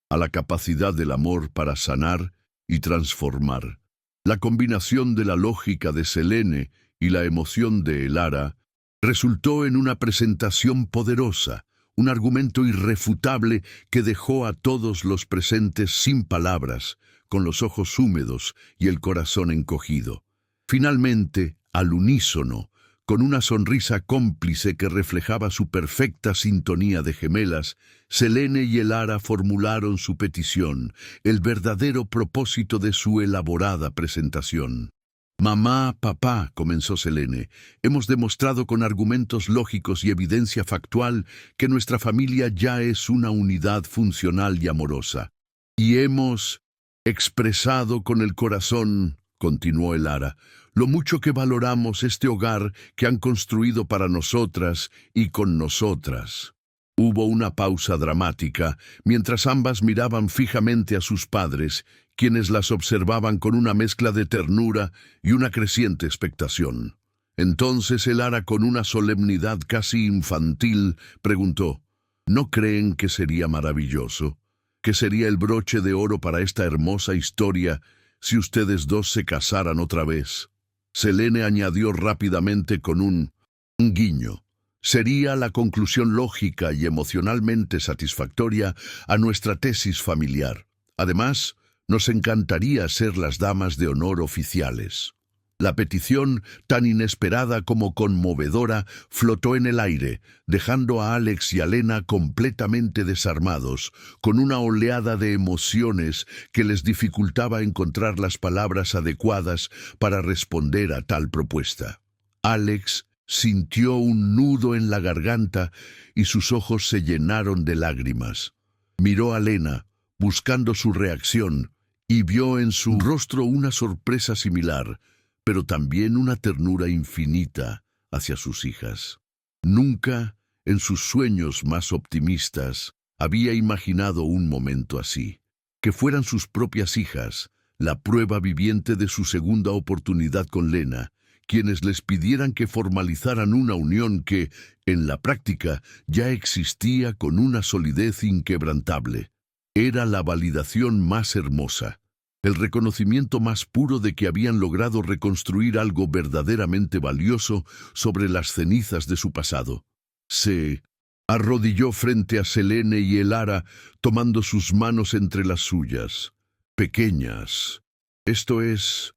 a la capacidad del amor para sanar y transformar. La combinación de la lógica de Selene y la emoción de Elara resultó en una presentación poderosa, un argumento irrefutable que dejó a todos los presentes sin palabras, con los ojos húmedos y el corazón encogido. Finalmente, al unísono, con una sonrisa cómplice que reflejaba su perfecta sintonía de gemelas, Selene y Elara formularon su petición, el verdadero propósito de su elaborada presentación. «Mamá, papá», comenzó Selene, «hemos demostrado con argumentos lógicos y evidencia factual que nuestra familia ya es una unidad funcional y amorosa. Y hemos expresado con el corazón», continuó Elara, «lo mucho que valoramos este hogar que han construido para nosotras y con nosotras». Hubo una pausa dramática, mientras ambas miraban fijamente a sus padres, quienes las observaban con una mezcla de ternura y una creciente expectación. Entonces Elara, con una solemnidad casi infantil, preguntó, «¿No creen que sería maravilloso? ¿Que sería el broche de oro para esta hermosa historia si ustedes dos se casaran otra vez?» Selene añadió rápidamente con un guiño. «Sería la conclusión lógica y emocionalmente satisfactoria a nuestra tesis familiar. Además, nos encantaría ser las damas de honor oficiales». La petición, tan inesperada como conmovedora, flotó en el aire, dejando a Alex y a Lena completamente desarmados, con una oleada de emociones que les dificultaba encontrar las palabras adecuadas para responder a tal propuesta. Alex sintió un nudo en la garganta y sus ojos se llenaron de lágrimas. Miró a Lena, buscando su reacción, y vio en su rostro una sorpresa similar, pero también una ternura infinita hacia sus hijas. Nunca, en sus sueños más optimistas, había imaginado un momento así, que fueran sus propias hijas, la prueba viviente de su segunda oportunidad con Lena, quienes les pidieran que formalizaran una unión que, en la práctica, ya existía con una solidez inquebrantable. Era la validación más hermosa, el reconocimiento más puro de que habían logrado reconstruir algo verdaderamente valioso sobre las cenizas de su pasado. Se arrodilló frente a Selene y Elara, tomando sus manos entre las suyas. «Pequeñas, esto es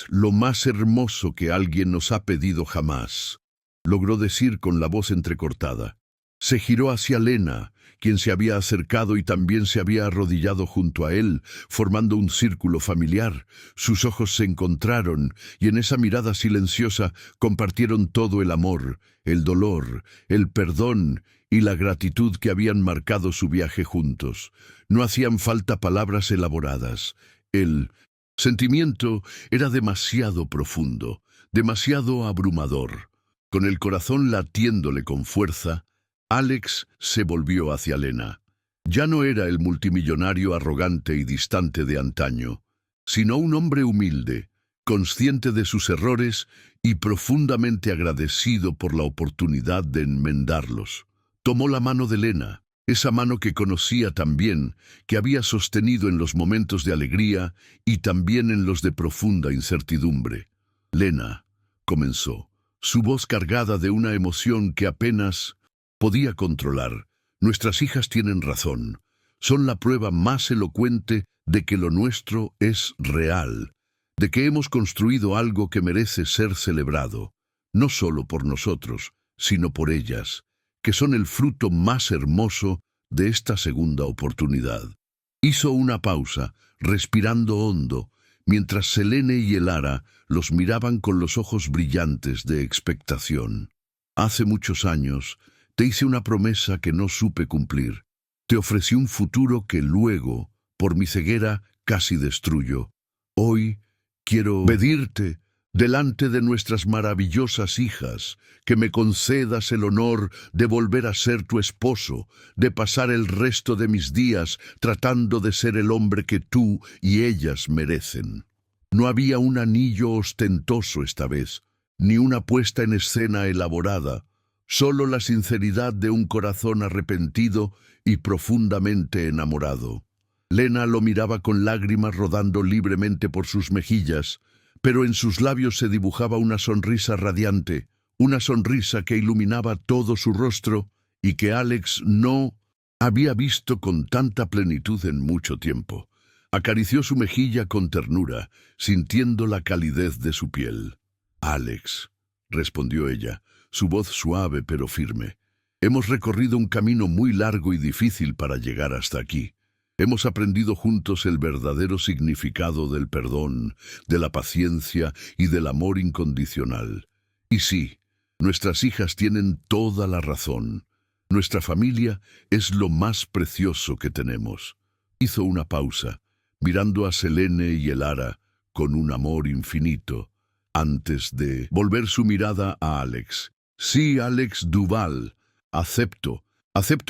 lo más hermoso que alguien nos ha pedido jamás», logró decir con la voz entrecortada. Se giró hacia Lena, quien se había acercado y también se había arrodillado junto a él, formando un círculo familiar. Sus ojos se encontraron, y en esa mirada silenciosa compartieron todo el amor, el dolor, el perdón y la gratitud que habían marcado su viaje juntos. No hacían falta palabras elaboradas. El sentimiento era demasiado profundo, demasiado abrumador. Con el corazón latiéndole con fuerza, Alex se volvió hacia Lena. Ya no era el multimillonario arrogante y distante de antaño, sino un hombre humilde, consciente de sus errores y profundamente agradecido por la oportunidad de enmendarlos. Tomó la mano de Lena, esa mano que conocía tan bien, que había sostenido en los momentos de alegría y también en los de profunda incertidumbre. «Lena», comenzó, su voz cargada de una emoción que apenas podía controlar, «nuestras hijas tienen razón. Son la prueba más elocuente de que lo nuestro es real. de que hemos construido algo que merece ser celebrado, no solo por nosotros, sino por ellas, que son el fruto más hermoso de esta segunda oportunidad. Hizo una pausa, respirando hondo, mientras Selene y Elara los miraban con los ojos brillantes de expectación. Hace muchos años te hice una promesa que no supe cumplir. Te ofrecí un futuro que luego, por mi ceguera, casi destruyo. Hoy quiero pedirte, delante de nuestras maravillosas hijas, que me concedas el honor de volver a ser tu esposo, de pasar el resto de mis días tratando de ser el hombre que tú y ellas merecen. No había un anillo ostentoso esta vez, ni una puesta en escena elaborada, solo la sinceridad de un corazón arrepentido y profundamente enamorado. Lena lo miraba con lágrimas rodando libremente por sus mejillas, pero en sus labios se dibujaba una sonrisa radiante, una sonrisa que iluminaba todo su rostro y que Alex no había visto con tanta plenitud en mucho tiempo. Acarició su mejilla con ternura, sintiendo la calidez de su piel. «Alex», respondió ella, su voz suave pero firme, «hemos recorrido un camino muy largo y difícil para llegar hasta aquí. Hemos aprendido juntos el verdadero significado del perdón, de la paciencia y del amor incondicional. Y sí, nuestras hijas tienen toda la razón. Nuestra familia es lo más precioso que tenemos». Hizo una pausa, mirando a Selene y Elara con un amor infinito, antes de volver su mirada a Alex. «Sí, Alex Duval, acepto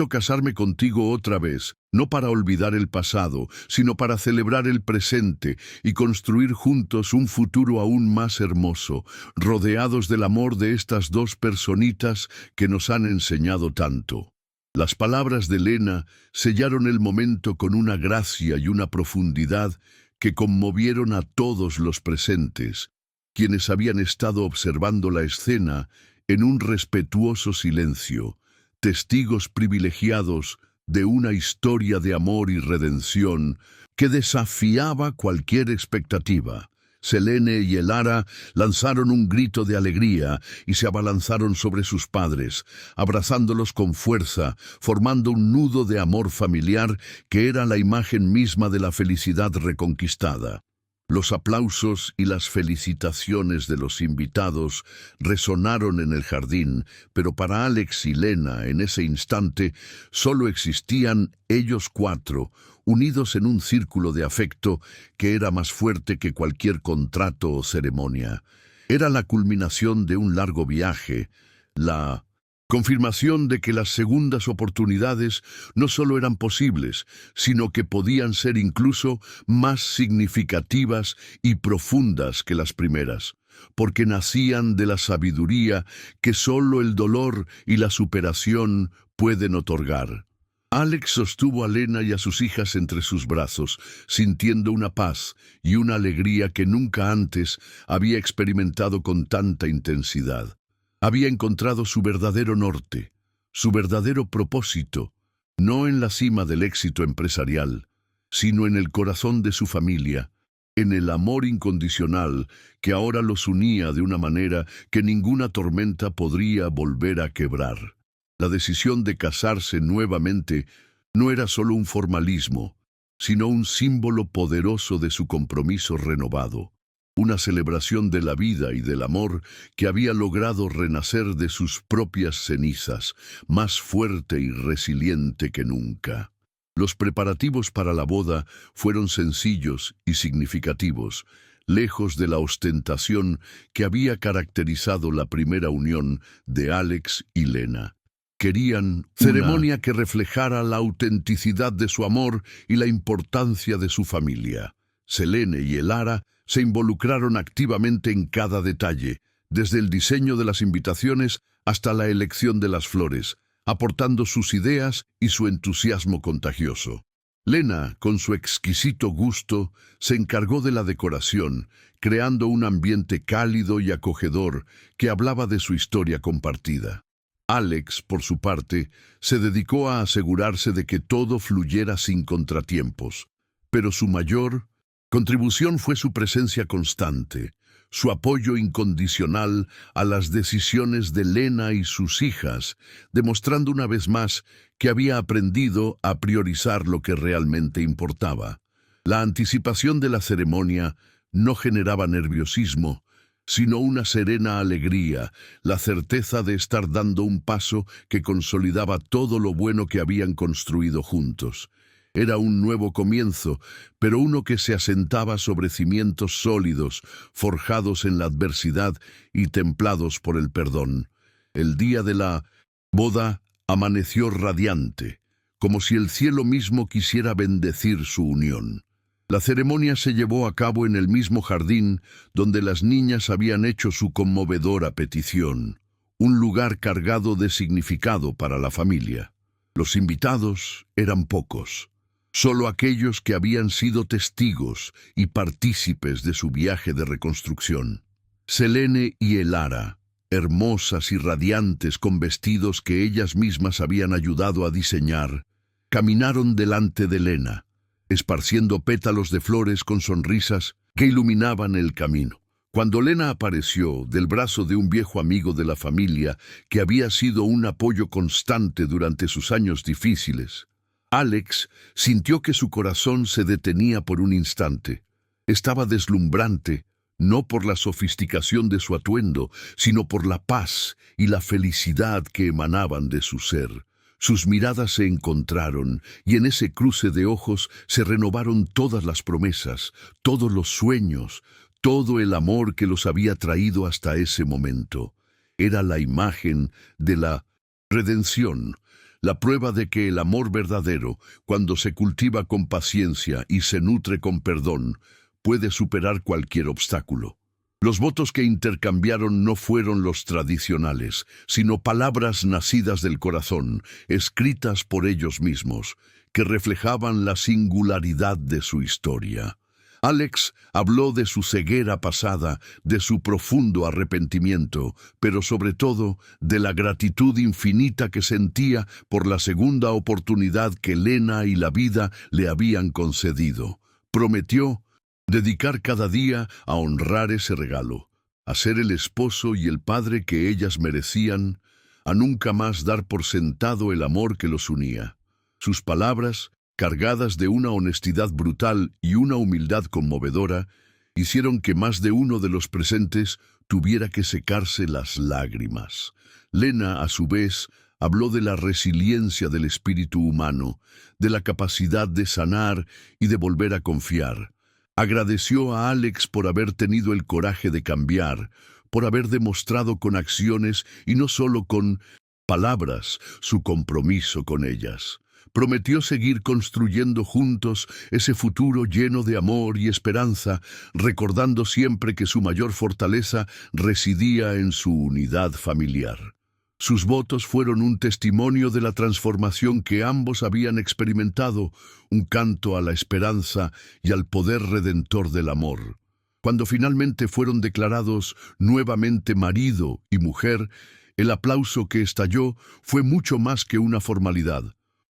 casarme contigo otra vez, no para olvidar el pasado, sino para celebrar el presente y construir juntos un futuro aún más hermoso, rodeados del amor de estas dos personitas que nos han enseñado tanto». Las palabras de Lena sellaron el momento con una gracia y una profundidad que conmovieron a todos los presentes, quienes habían estado observando la escena en un respetuoso silencio, testigos privilegiados de una historia de amor y redención que desafiaba cualquier expectativa. Selene y Elara lanzaron un grito de alegría y se abalanzaron sobre sus padres, abrazándolos con fuerza, formando un nudo de amor familiar que era la imagen misma de la felicidad reconquistada. Los aplausos y las felicitaciones de los invitados resonaron en el jardín, pero para Alex y Lena en ese instante solo existían ellos cuatro, unidos en un círculo de afecto que era más fuerte que cualquier contrato o ceremonia. Era la culminación de un largo viaje, la confirmación de que las segundas oportunidades no solo eran posibles, sino que podían ser incluso más significativas y profundas que las primeras, porque nacían de la sabiduría que solo el dolor y la superación pueden otorgar. Alex sostuvo a Lena y a sus hijas entre sus brazos, sintiendo una paz y una alegría que nunca antes había experimentado con tanta intensidad. Había encontrado su verdadero norte, su verdadero propósito, no en la cima del éxito empresarial, sino en el corazón de su familia, en el amor incondicional que ahora los unía de una manera que ninguna tormenta podría volver a quebrar. La decisión de casarse nuevamente no era solo un formalismo, sino un símbolo poderoso de su compromiso renovado, una celebración de la vida y del amor que había logrado renacer de sus propias cenizas, más fuerte y resiliente que nunca. Los preparativos para la boda fueron sencillos y significativos, lejos de la ostentación que había caracterizado la primera unión de Alex y Lena. Querían ceremonia que reflejara la autenticidad de su amor y la importancia de su familia. Selene y Elara se involucraron activamente en cada detalle, desde el diseño de las invitaciones hasta la elección de las flores, aportando sus ideas y su entusiasmo contagioso. Lena, con su exquisito gusto, se encargó de la decoración, creando un ambiente cálido y acogedor que hablaba de su historia compartida. Alex, por su parte, se dedicó a asegurarse de que todo fluyera sin contratiempos, pero su mayor Contribución fue su presencia constante, su apoyo incondicional a las decisiones de Lena y sus hijas, demostrando una vez más que había aprendido a priorizar lo que realmente importaba. La anticipación de la ceremonia no generaba nerviosismo, sino una serena alegría, la certeza de estar dando un paso que consolidaba todo lo bueno que habían construido juntos. Era un nuevo comienzo, pero uno que se asentaba sobre cimientos sólidos, forjados en la adversidad y templados por el perdón. El día de la boda amaneció radiante, como si el cielo mismo quisiera bendecir su unión. La ceremonia se llevó a cabo en el mismo jardín donde las niñas habían hecho su conmovedora petición, un lugar cargado de significado para la familia. Los invitados eran pocos. Solo aquellos que habían sido testigos y partícipes de su viaje de reconstrucción. Selene y Elara, hermosas y radiantes con vestidos que ellas mismas habían ayudado a diseñar, caminaron delante de Lena, esparciendo pétalos de flores con sonrisas que iluminaban el camino. Cuando Lena apareció del brazo de un viejo amigo de la familia que había sido un apoyo constante durante sus años difíciles, Alex sintió que su corazón se detenía por un instante. Estaba deslumbrante, no por la sofisticación de su atuendo, sino por la paz y la felicidad que emanaban de su ser. Sus miradas se encontraron, y en ese cruce de ojos se renovaron todas las promesas, todos los sueños, todo el amor que los había traído hasta ese momento. Era la imagen de la redención, la prueba de que el amor verdadero, cuando se cultiva con paciencia y se nutre con perdón, puede superar cualquier obstáculo. Los votos que intercambiaron no fueron los tradicionales, sino palabras nacidas del corazón, escritas por ellos mismos, que reflejaban la singularidad de su historia. Alex habló de su ceguera pasada, de su profundo arrepentimiento, pero sobre todo de la gratitud infinita que sentía por la segunda oportunidad que Lena y la vida le habían concedido. Prometió dedicar cada día a honrar ese regalo, a ser el esposo y el padre que ellas merecían, a nunca más dar por sentado el amor que los unía. Sus palabras, cargadas de una honestidad brutal y una humildad conmovedora, hicieron que más de uno de los presentes tuviera que secarse las lágrimas. Lena, a su vez, habló de la resiliencia del espíritu humano, de la capacidad de sanar y de volver a confiar. Agradeció a Alex por haber tenido el coraje de cambiar, por haber demostrado con acciones y no solo con palabras su compromiso con ellas. Prometió seguir construyendo juntos ese futuro lleno de amor y esperanza, recordando siempre que su mayor fortaleza residía en su unidad familiar. Sus votos fueron un testimonio de la transformación que ambos habían experimentado, un canto a la esperanza y al poder redentor del amor. Cuando finalmente fueron declarados nuevamente marido y mujer, el aplauso que estalló fue mucho más que una formalidad.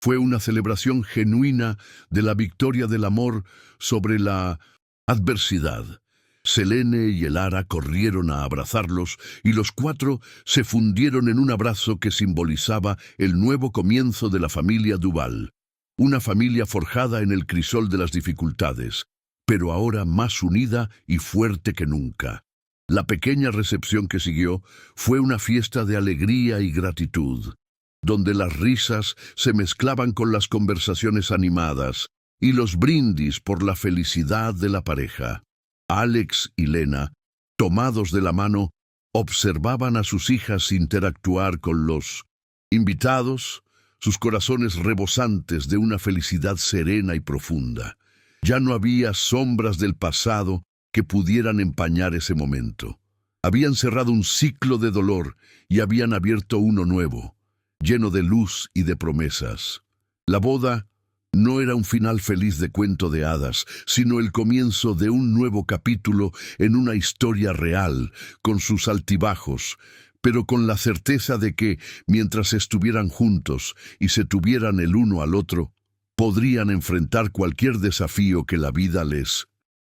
Fue una celebración genuina de la victoria del amor sobre la adversidad. Selene y Elara corrieron a abrazarlos y los cuatro se fundieron en un abrazo que simbolizaba el nuevo comienzo de la familia Duval. Una familia forjada en el crisol de las dificultades, pero ahora más unida y fuerte que nunca. La pequeña recepción que siguió fue una fiesta de alegría y gratitud, donde las risas se mezclaban con las conversaciones animadas y los brindis por la felicidad de la pareja. Alex y Lena, tomados de la mano, observaban a sus hijas interactuar con los invitados, sus corazones rebosantes de una felicidad serena y profunda. Ya no había sombras del pasado que pudieran empañar ese momento. Habían cerrado un ciclo de dolor y habían abierto uno nuevo, lleno de luz y de promesas. La boda no era un final feliz de cuento de hadas, sino el comienzo de un nuevo capítulo en una historia real, con sus altibajos, pero con la certeza de que, mientras estuvieran juntos y se tuvieran el uno al otro, podrían enfrentar cualquier desafío que la vida les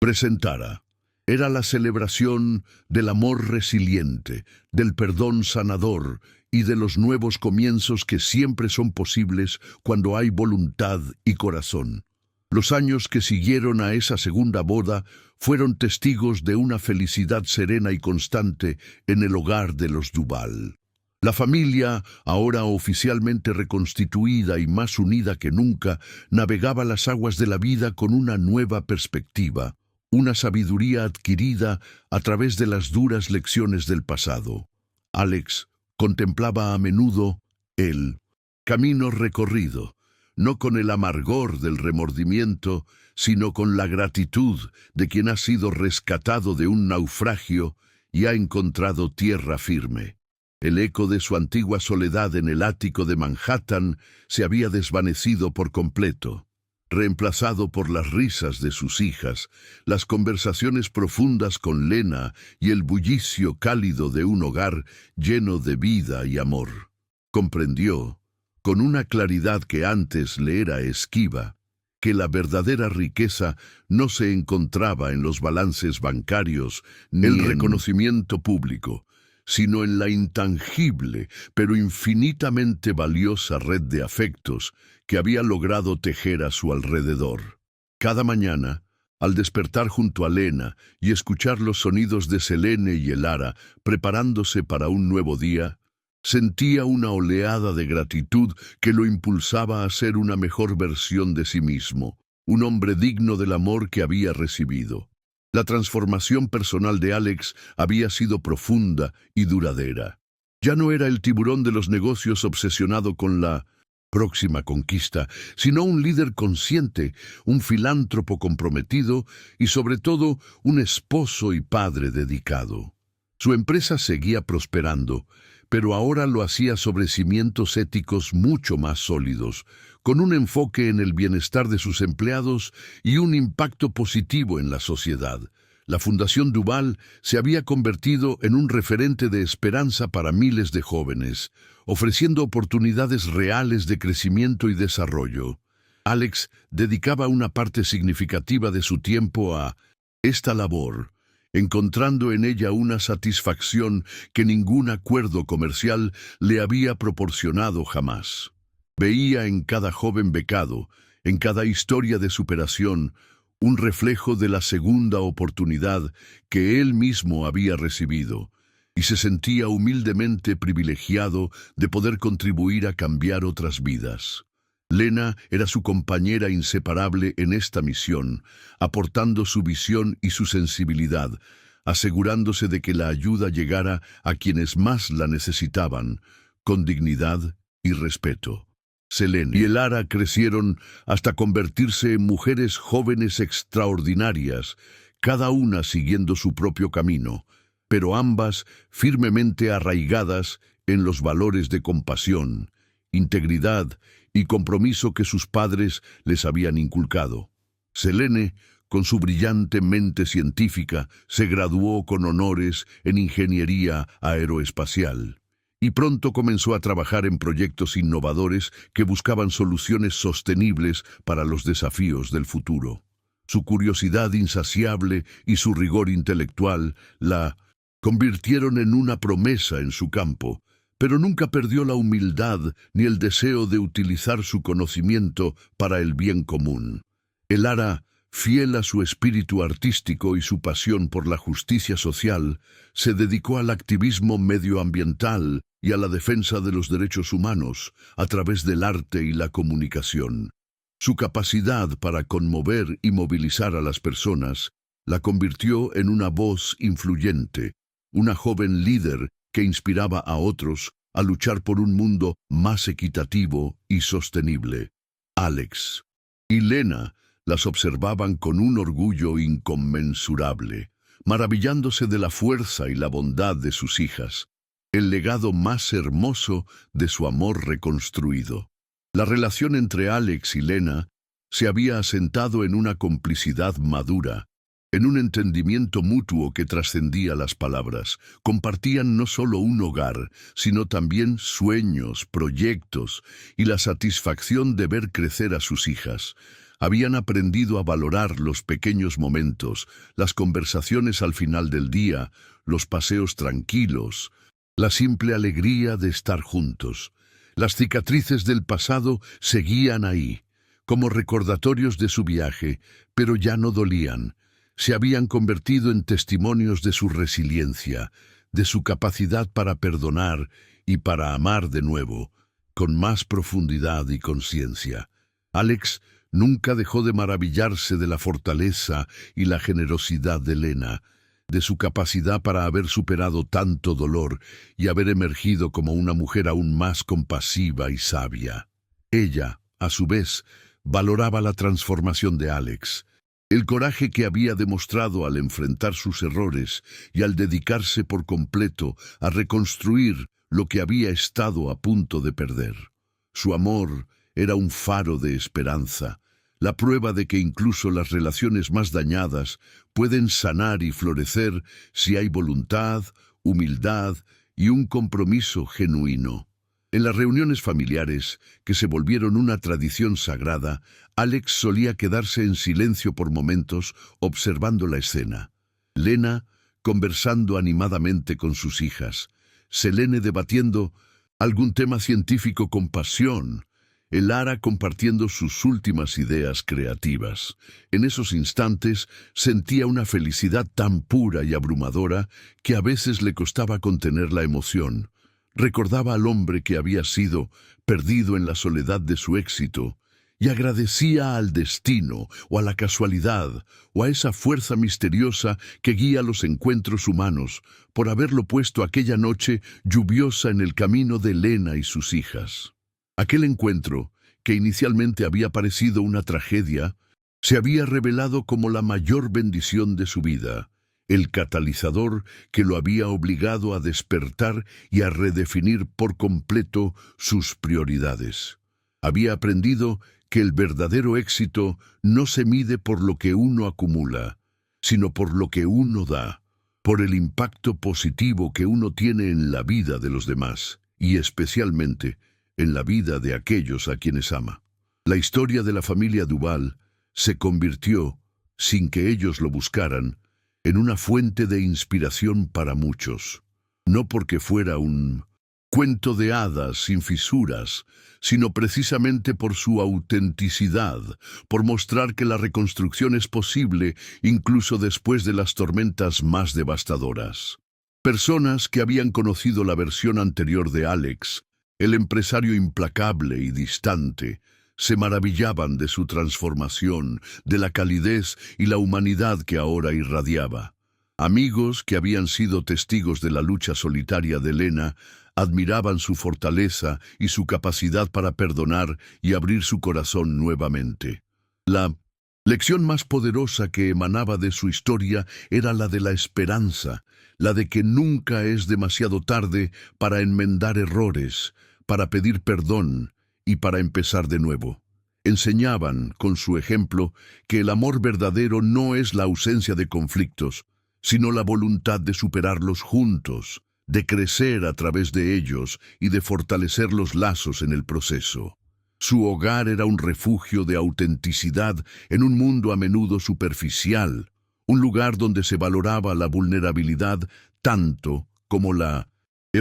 presentara. Era la celebración del amor resiliente, del perdón sanador y de los nuevos comienzos que siempre son posibles cuando hay voluntad y corazón. Los años que siguieron a esa segunda boda fueron testigos de una felicidad serena y constante en el hogar de los Duval. La familia, ahora oficialmente reconstituida y más unida que nunca, navegaba las aguas de la vida con una nueva perspectiva, una sabiduría adquirida a través de las duras lecciones del pasado. Alex contemplaba a menudo el camino recorrido, no con el amargor del remordimiento, sino con la gratitud de quien ha sido rescatado de un naufragio y ha encontrado tierra firme. El eco de su antigua soledad en el ático de Manhattan se había desvanecido por completo, reemplazado por las risas de sus hijas, las conversaciones profundas con Lena y el bullicio cálido de un hogar lleno de vida y amor. Comprendió, con una claridad que antes le era esquiva, que la verdadera riqueza no se encontraba en los balances bancarios ni en el reconocimiento público, sino en la intangible pero infinitamente valiosa red de afectos que había logrado tejer a su alrededor. Cada mañana, al despertar junto a Lena y escuchar los sonidos de Selene y Elara preparándose para un nuevo día, sentía una oleada de gratitud que lo impulsaba a ser una mejor versión de sí mismo, un hombre digno del amor que había recibido. La transformación personal de Alex había sido profunda y duradera. Ya no era el tiburón de los negocios obsesionado con la próxima conquista, sino un líder consciente, un filántropo comprometido y sobre todo un esposo y padre dedicado. Su empresa seguía prosperando, pero ahora lo hacía sobre cimientos éticos mucho más sólidos, con un enfoque en el bienestar de sus empleados y un impacto positivo en la sociedad. La Fundación Duval se había convertido en un referente de esperanza para miles de jóvenes, ofreciendo oportunidades reales de crecimiento y desarrollo. Alex dedicaba una parte significativa de su tiempo a esta labor, encontrando en ella una satisfacción que ningún acuerdo comercial le había proporcionado jamás. Veía en cada joven becado, en cada historia de superación, un reflejo de la segunda oportunidad que él mismo había recibido, y se sentía humildemente privilegiado de poder contribuir a cambiar otras vidas. Lena era su compañera inseparable en esta misión, aportando su visión y su sensibilidad, asegurándose de que la ayuda llegara a quienes más la necesitaban, con dignidad y respeto. Selene y Elara crecieron hasta convertirse en mujeres jóvenes extraordinarias, cada una siguiendo su propio camino, pero ambas firmemente arraigadas en los valores de compasión, integridad y compromiso que sus padres les habían inculcado. Selene, con su brillante mente científica, se graduó con honores en ingeniería aeroespacial y pronto comenzó a trabajar en proyectos innovadores que buscaban soluciones sostenibles para los desafíos del futuro. Su curiosidad insaciable y su rigor intelectual la convirtieron en una promesa en su campo, pero nunca perdió la humildad ni el deseo de utilizar su conocimiento para el bien común. Elara, fiel a su espíritu artístico y su pasión por la justicia social, se dedicó al activismo medioambiental y a la defensa de los derechos humanos a través del arte y la comunicación. Su capacidad para conmover y movilizar a las personas la convirtió en una voz influyente, una joven líder que inspiraba a otros a luchar por un mundo más equitativo y sostenible. Alex y Lena las observaban con un orgullo inconmensurable, maravillándose de la fuerza y la bondad de sus hijas, el legado más hermoso de su amor reconstruido. La relación entre Alex y Lena se había asentado en una complicidad madura, en un entendimiento mutuo que trascendía las palabras. Compartían no solo un hogar, sino también sueños, proyectos y la satisfacción de ver crecer a sus hijas, Habían aprendido a valorar los pequeños momentos, las conversaciones al final del día, los paseos tranquilos, la simple alegría de estar juntos. Las cicatrices del pasado seguían ahí, como recordatorios de su viaje, pero ya no dolían. Se habían convertido en testimonios de su resiliencia, de su capacidad para perdonar y para amar de nuevo, con más profundidad y conciencia. Alex nunca dejó de maravillarse de la fortaleza y la generosidad de Lena, de su capacidad para haber superado tanto dolor y haber emergido como una mujer aún más compasiva y sabia. Ella, a su vez, valoraba la transformación de Alex, el coraje que había demostrado al enfrentar sus errores y al dedicarse por completo a reconstruir lo que había estado a punto de perder. Su amor era un faro de esperanza, la prueba de que incluso las relaciones más dañadas pueden sanar y florecer si hay voluntad, humildad y un compromiso genuino. En las reuniones familiares, que se volvieron una tradición sagrada, Alex solía quedarse en silencio por momentos observando la escena. Lena conversando animadamente con sus hijas, Selene debatiendo algún tema científico con pasión, Elara compartiendo sus últimas ideas creativas. En esos instantes sentía una felicidad tan pura y abrumadora que a veces le costaba contener la emoción. Recordaba al hombre que había sido, perdido en la soledad de su éxito, y agradecía al destino, o a la casualidad, o a esa fuerza misteriosa que guía los encuentros humanos, por haberlo puesto aquella noche lluviosa en el camino de Lena y sus hijas. Aquel encuentro, que inicialmente había parecido una tragedia, se había revelado como la mayor bendición de su vida, el catalizador que lo había obligado a despertar y a redefinir por completo sus prioridades. Había aprendido que el verdadero éxito no se mide por lo que uno acumula, sino por lo que uno da, por el impacto positivo que uno tiene en la vida de los demás, y especialmente en la vida de aquellos a quienes ama. La historia de la familia Duval se convirtió, sin que ellos lo buscaran, en una fuente de inspiración para muchos. No porque fuera un cuento de hadas sin fisuras, sino precisamente por su autenticidad, por mostrar que la reconstrucción es posible incluso después de las tormentas más devastadoras. Personas que habían conocido la versión anterior de Alex, el empresario implacable y distante, se maravillaban de su transformación, de la calidez y la humanidad que ahora irradiaba. Amigos que habían sido testigos de la lucha solitaria de Lena admiraban su fortaleza y su capacidad para perdonar y abrir su corazón nuevamente. La lección más poderosa que emanaba de su historia era la de la esperanza, la de que nunca es demasiado tarde para enmendar errores, para pedir perdón y para empezar de nuevo. Enseñaban, con su ejemplo, que el amor verdadero no es la ausencia de conflictos, sino la voluntad de superarlos juntos, de crecer a través de ellos y de fortalecer los lazos en el proceso. Su hogar era un refugio de autenticidad en un mundo a menudo superficial, un lugar donde se valoraba la vulnerabilidad tanto como la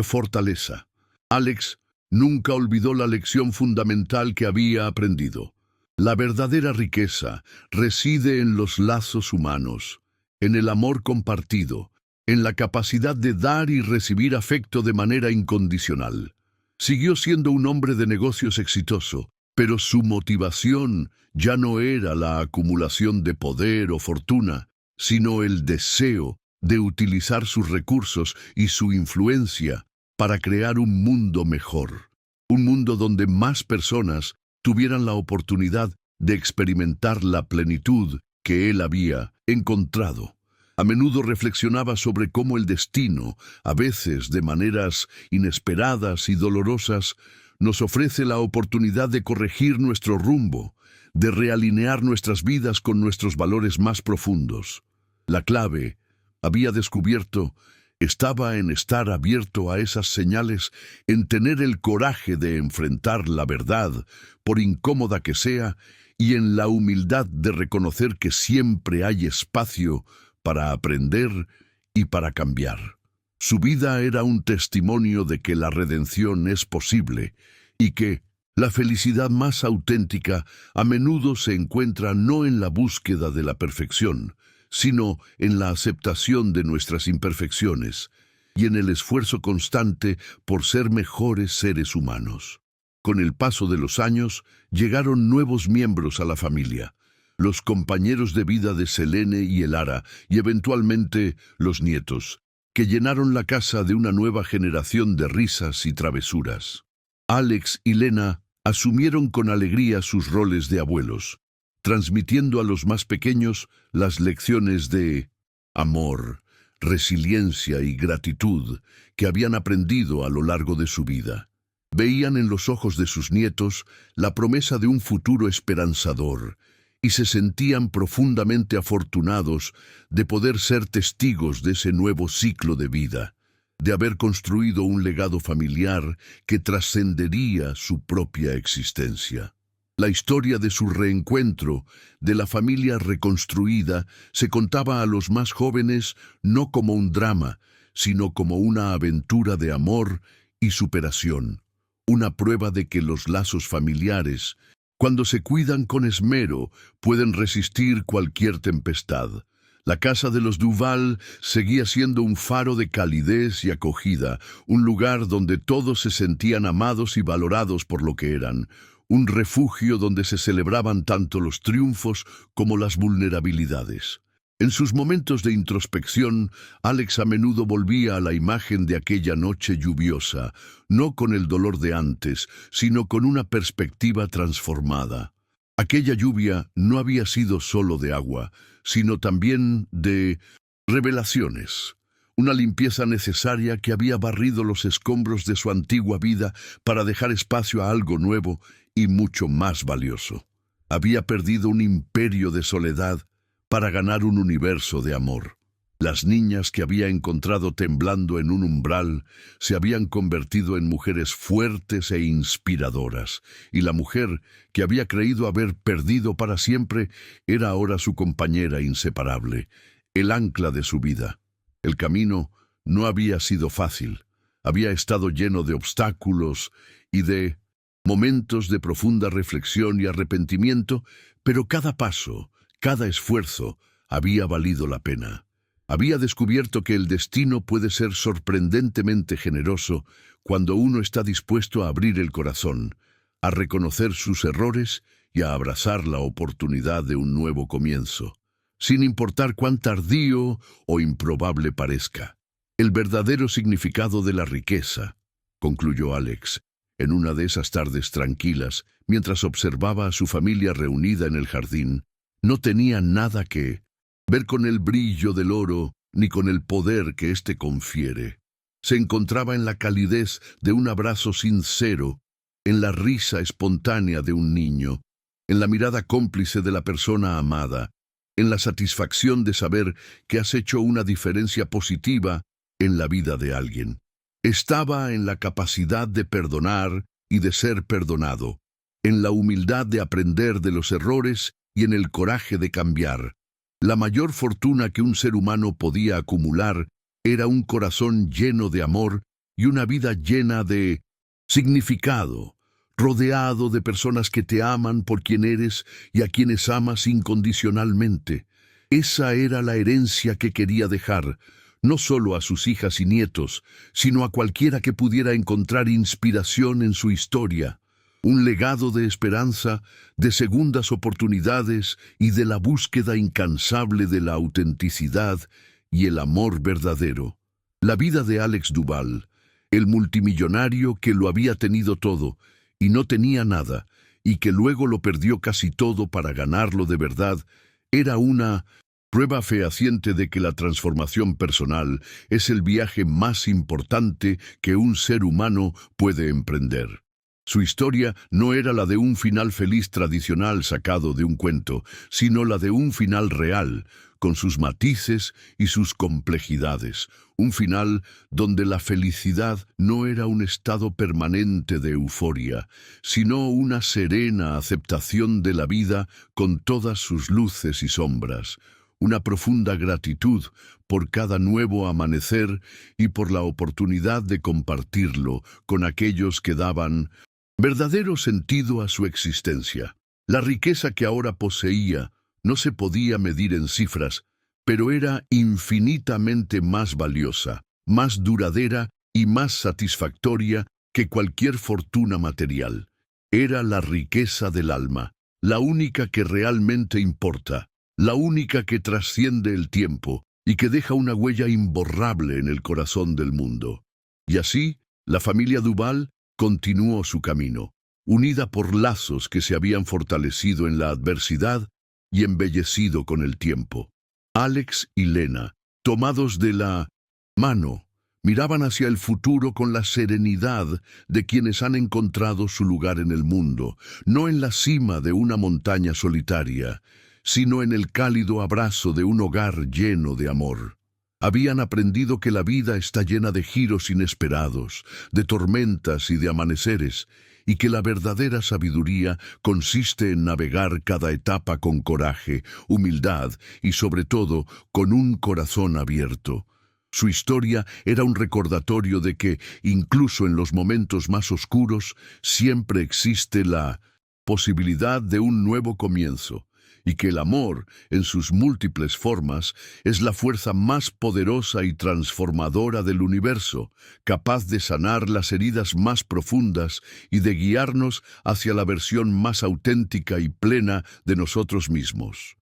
fortaleza. Alex nunca olvidó la lección fundamental que había aprendido. La verdadera riqueza reside en los lazos humanos, en el amor compartido, en la capacidad de dar y recibir afecto de manera incondicional. Siguió siendo un hombre de negocios exitoso, pero su motivación ya no era la acumulación de poder o fortuna, sino el deseo de utilizar sus recursos y su influencia para crear un mundo mejor, un mundo donde más personas tuvieran la oportunidad de experimentar la plenitud que él había encontrado. A menudo reflexionaba sobre cómo el destino, a veces de maneras inesperadas y dolorosas, nos ofrece la oportunidad de corregir nuestro rumbo, de realinear nuestras vidas con nuestros valores más profundos. La clave, había descubierto, estaba en estar abierto a esas señales, en tener el coraje de enfrentar la verdad, por incómoda que sea, y en la humildad de reconocer que siempre hay espacio para aprender y para cambiar. Su vida era un testimonio de que la redención es posible y que la felicidad más auténtica a menudo se encuentra no en la búsqueda de la perfección, sino en la aceptación de nuestras imperfecciones y en el esfuerzo constante por ser mejores seres humanos. Con el paso de los años, llegaron nuevos miembros a la familia, los compañeros de vida de Selene y Elara, y eventualmente los nietos, que llenaron la casa de una nueva generación de risas y travesuras. Alex y Lena asumieron con alegría sus roles de abuelos, transmitiendo a los más pequeños las lecciones de amor, resiliencia y gratitud que habían aprendido a lo largo de su vida. Veían en los ojos de sus nietos la promesa de un futuro esperanzador y se sentían profundamente afortunados de poder ser testigos de ese nuevo ciclo de vida, de haber construido un legado familiar que trascendería su propia existencia. La historia de su reencuentro, de la familia reconstruida, se contaba a los más jóvenes no como un drama, sino como una aventura de amor y superación, una prueba de que los lazos familiares, cuando se cuidan con esmero, pueden resistir cualquier tempestad. La casa de los Duval seguía siendo un faro de calidez y acogida, un lugar donde todos se sentían amados y valorados por lo que eran, un refugio donde se celebraban tanto los triunfos como las vulnerabilidades. En sus momentos de introspección, Alex a menudo volvía a la imagen de aquella noche lluviosa, no con el dolor de antes, sino con una perspectiva transformada. Aquella lluvia no había sido solo de agua, sino también de revelaciones. Una limpieza necesaria que había barrido los escombros de su antigua vida para dejar espacio a algo nuevo y mucho más valioso. Había perdido un imperio de soledad para ganar un universo de amor. Las niñas que había encontrado temblando en un umbral se habían convertido en mujeres fuertes e inspiradoras, y la mujer que había creído haber perdido para siempre era ahora su compañera inseparable, el ancla de su vida. El camino no había sido fácil, había estado lleno de obstáculos y de momentos de profunda reflexión y arrepentimiento, pero cada paso, cada esfuerzo, había valido la pena. Había descubierto que el destino puede ser sorprendentemente generoso cuando uno está dispuesto a abrir el corazón, a reconocer sus errores y a abrazar la oportunidad de un nuevo comienzo, sin importar cuán tardío o improbable parezca. El verdadero significado de la riqueza, concluyó Alex, en una de esas tardes tranquilas, mientras observaba a su familia reunida en el jardín, no tenía nada que ver con el brillo del oro ni con el poder que éste confiere. Se encontraba en la calidez de un abrazo sincero, en la risa espontánea de un niño, en la mirada cómplice de la persona amada, en la satisfacción de saber que has hecho una diferencia positiva en la vida de alguien. Estaba en la capacidad de perdonar y de ser perdonado, en la humildad de aprender de los errores y en el coraje de cambiar. La mayor fortuna que un ser humano podía acumular era un corazón lleno de amor y una vida llena de significado, rodeado de personas que te aman por quien eres y a quienes amas incondicionalmente. Esa era la herencia que quería dejar, no solo a sus hijas y nietos, sino a cualquiera que pudiera encontrar inspiración en su historia. Un legado de esperanza, de segundas oportunidades y de la búsqueda incansable de la autenticidad y el amor verdadero. La vida de Alex Duval, el multimillonario que lo había tenido todo y no tenía nada, y que luego lo perdió casi todo para ganarlo de verdad, era una prueba fehaciente de que la transformación personal es el viaje más importante que un ser humano puede emprender. Su historia no era la de un final feliz tradicional sacado de un cuento, sino la de un final real, con sus matices y sus complejidades. Un final donde la felicidad no era un estado permanente de euforia, sino una serena aceptación de la vida con todas sus luces y sombras. Una profunda gratitud por cada nuevo amanecer y por la oportunidad de compartirlo con aquellos que daban verdadero sentido a su existencia. La riqueza que ahora poseía no se podía medir en cifras, pero era infinitamente más valiosa, más duradera y más satisfactoria que cualquier fortuna material. Era la riqueza del alma, la única que realmente importa, la única que trasciende el tiempo y que deja una huella imborrable en el corazón del mundo. Y así, la familia Duval continuó su camino, unida por lazos que se habían fortalecido en la adversidad y embellecido con el tiempo. Alex y Lena, tomados de la mano, miraban hacia el futuro con la serenidad de quienes han encontrado su lugar en el mundo, no en la cima de una montaña solitaria, sino en el cálido abrazo de un hogar lleno de amor. Habían aprendido que la vida está llena de giros inesperados, de tormentas y de amaneceres, y que la verdadera sabiduría consiste en navegar cada etapa con coraje, humildad y sobre todo con un corazón abierto. Su historia era un recordatorio de que, incluso en los momentos más oscuros, siempre existe la posibilidad de un nuevo comienzo, y que el amor, en sus múltiples formas, es la fuerza más poderosa y transformadora del universo, capaz de sanar las heridas más profundas y de guiarnos hacia la versión más auténtica y plena de nosotros mismos.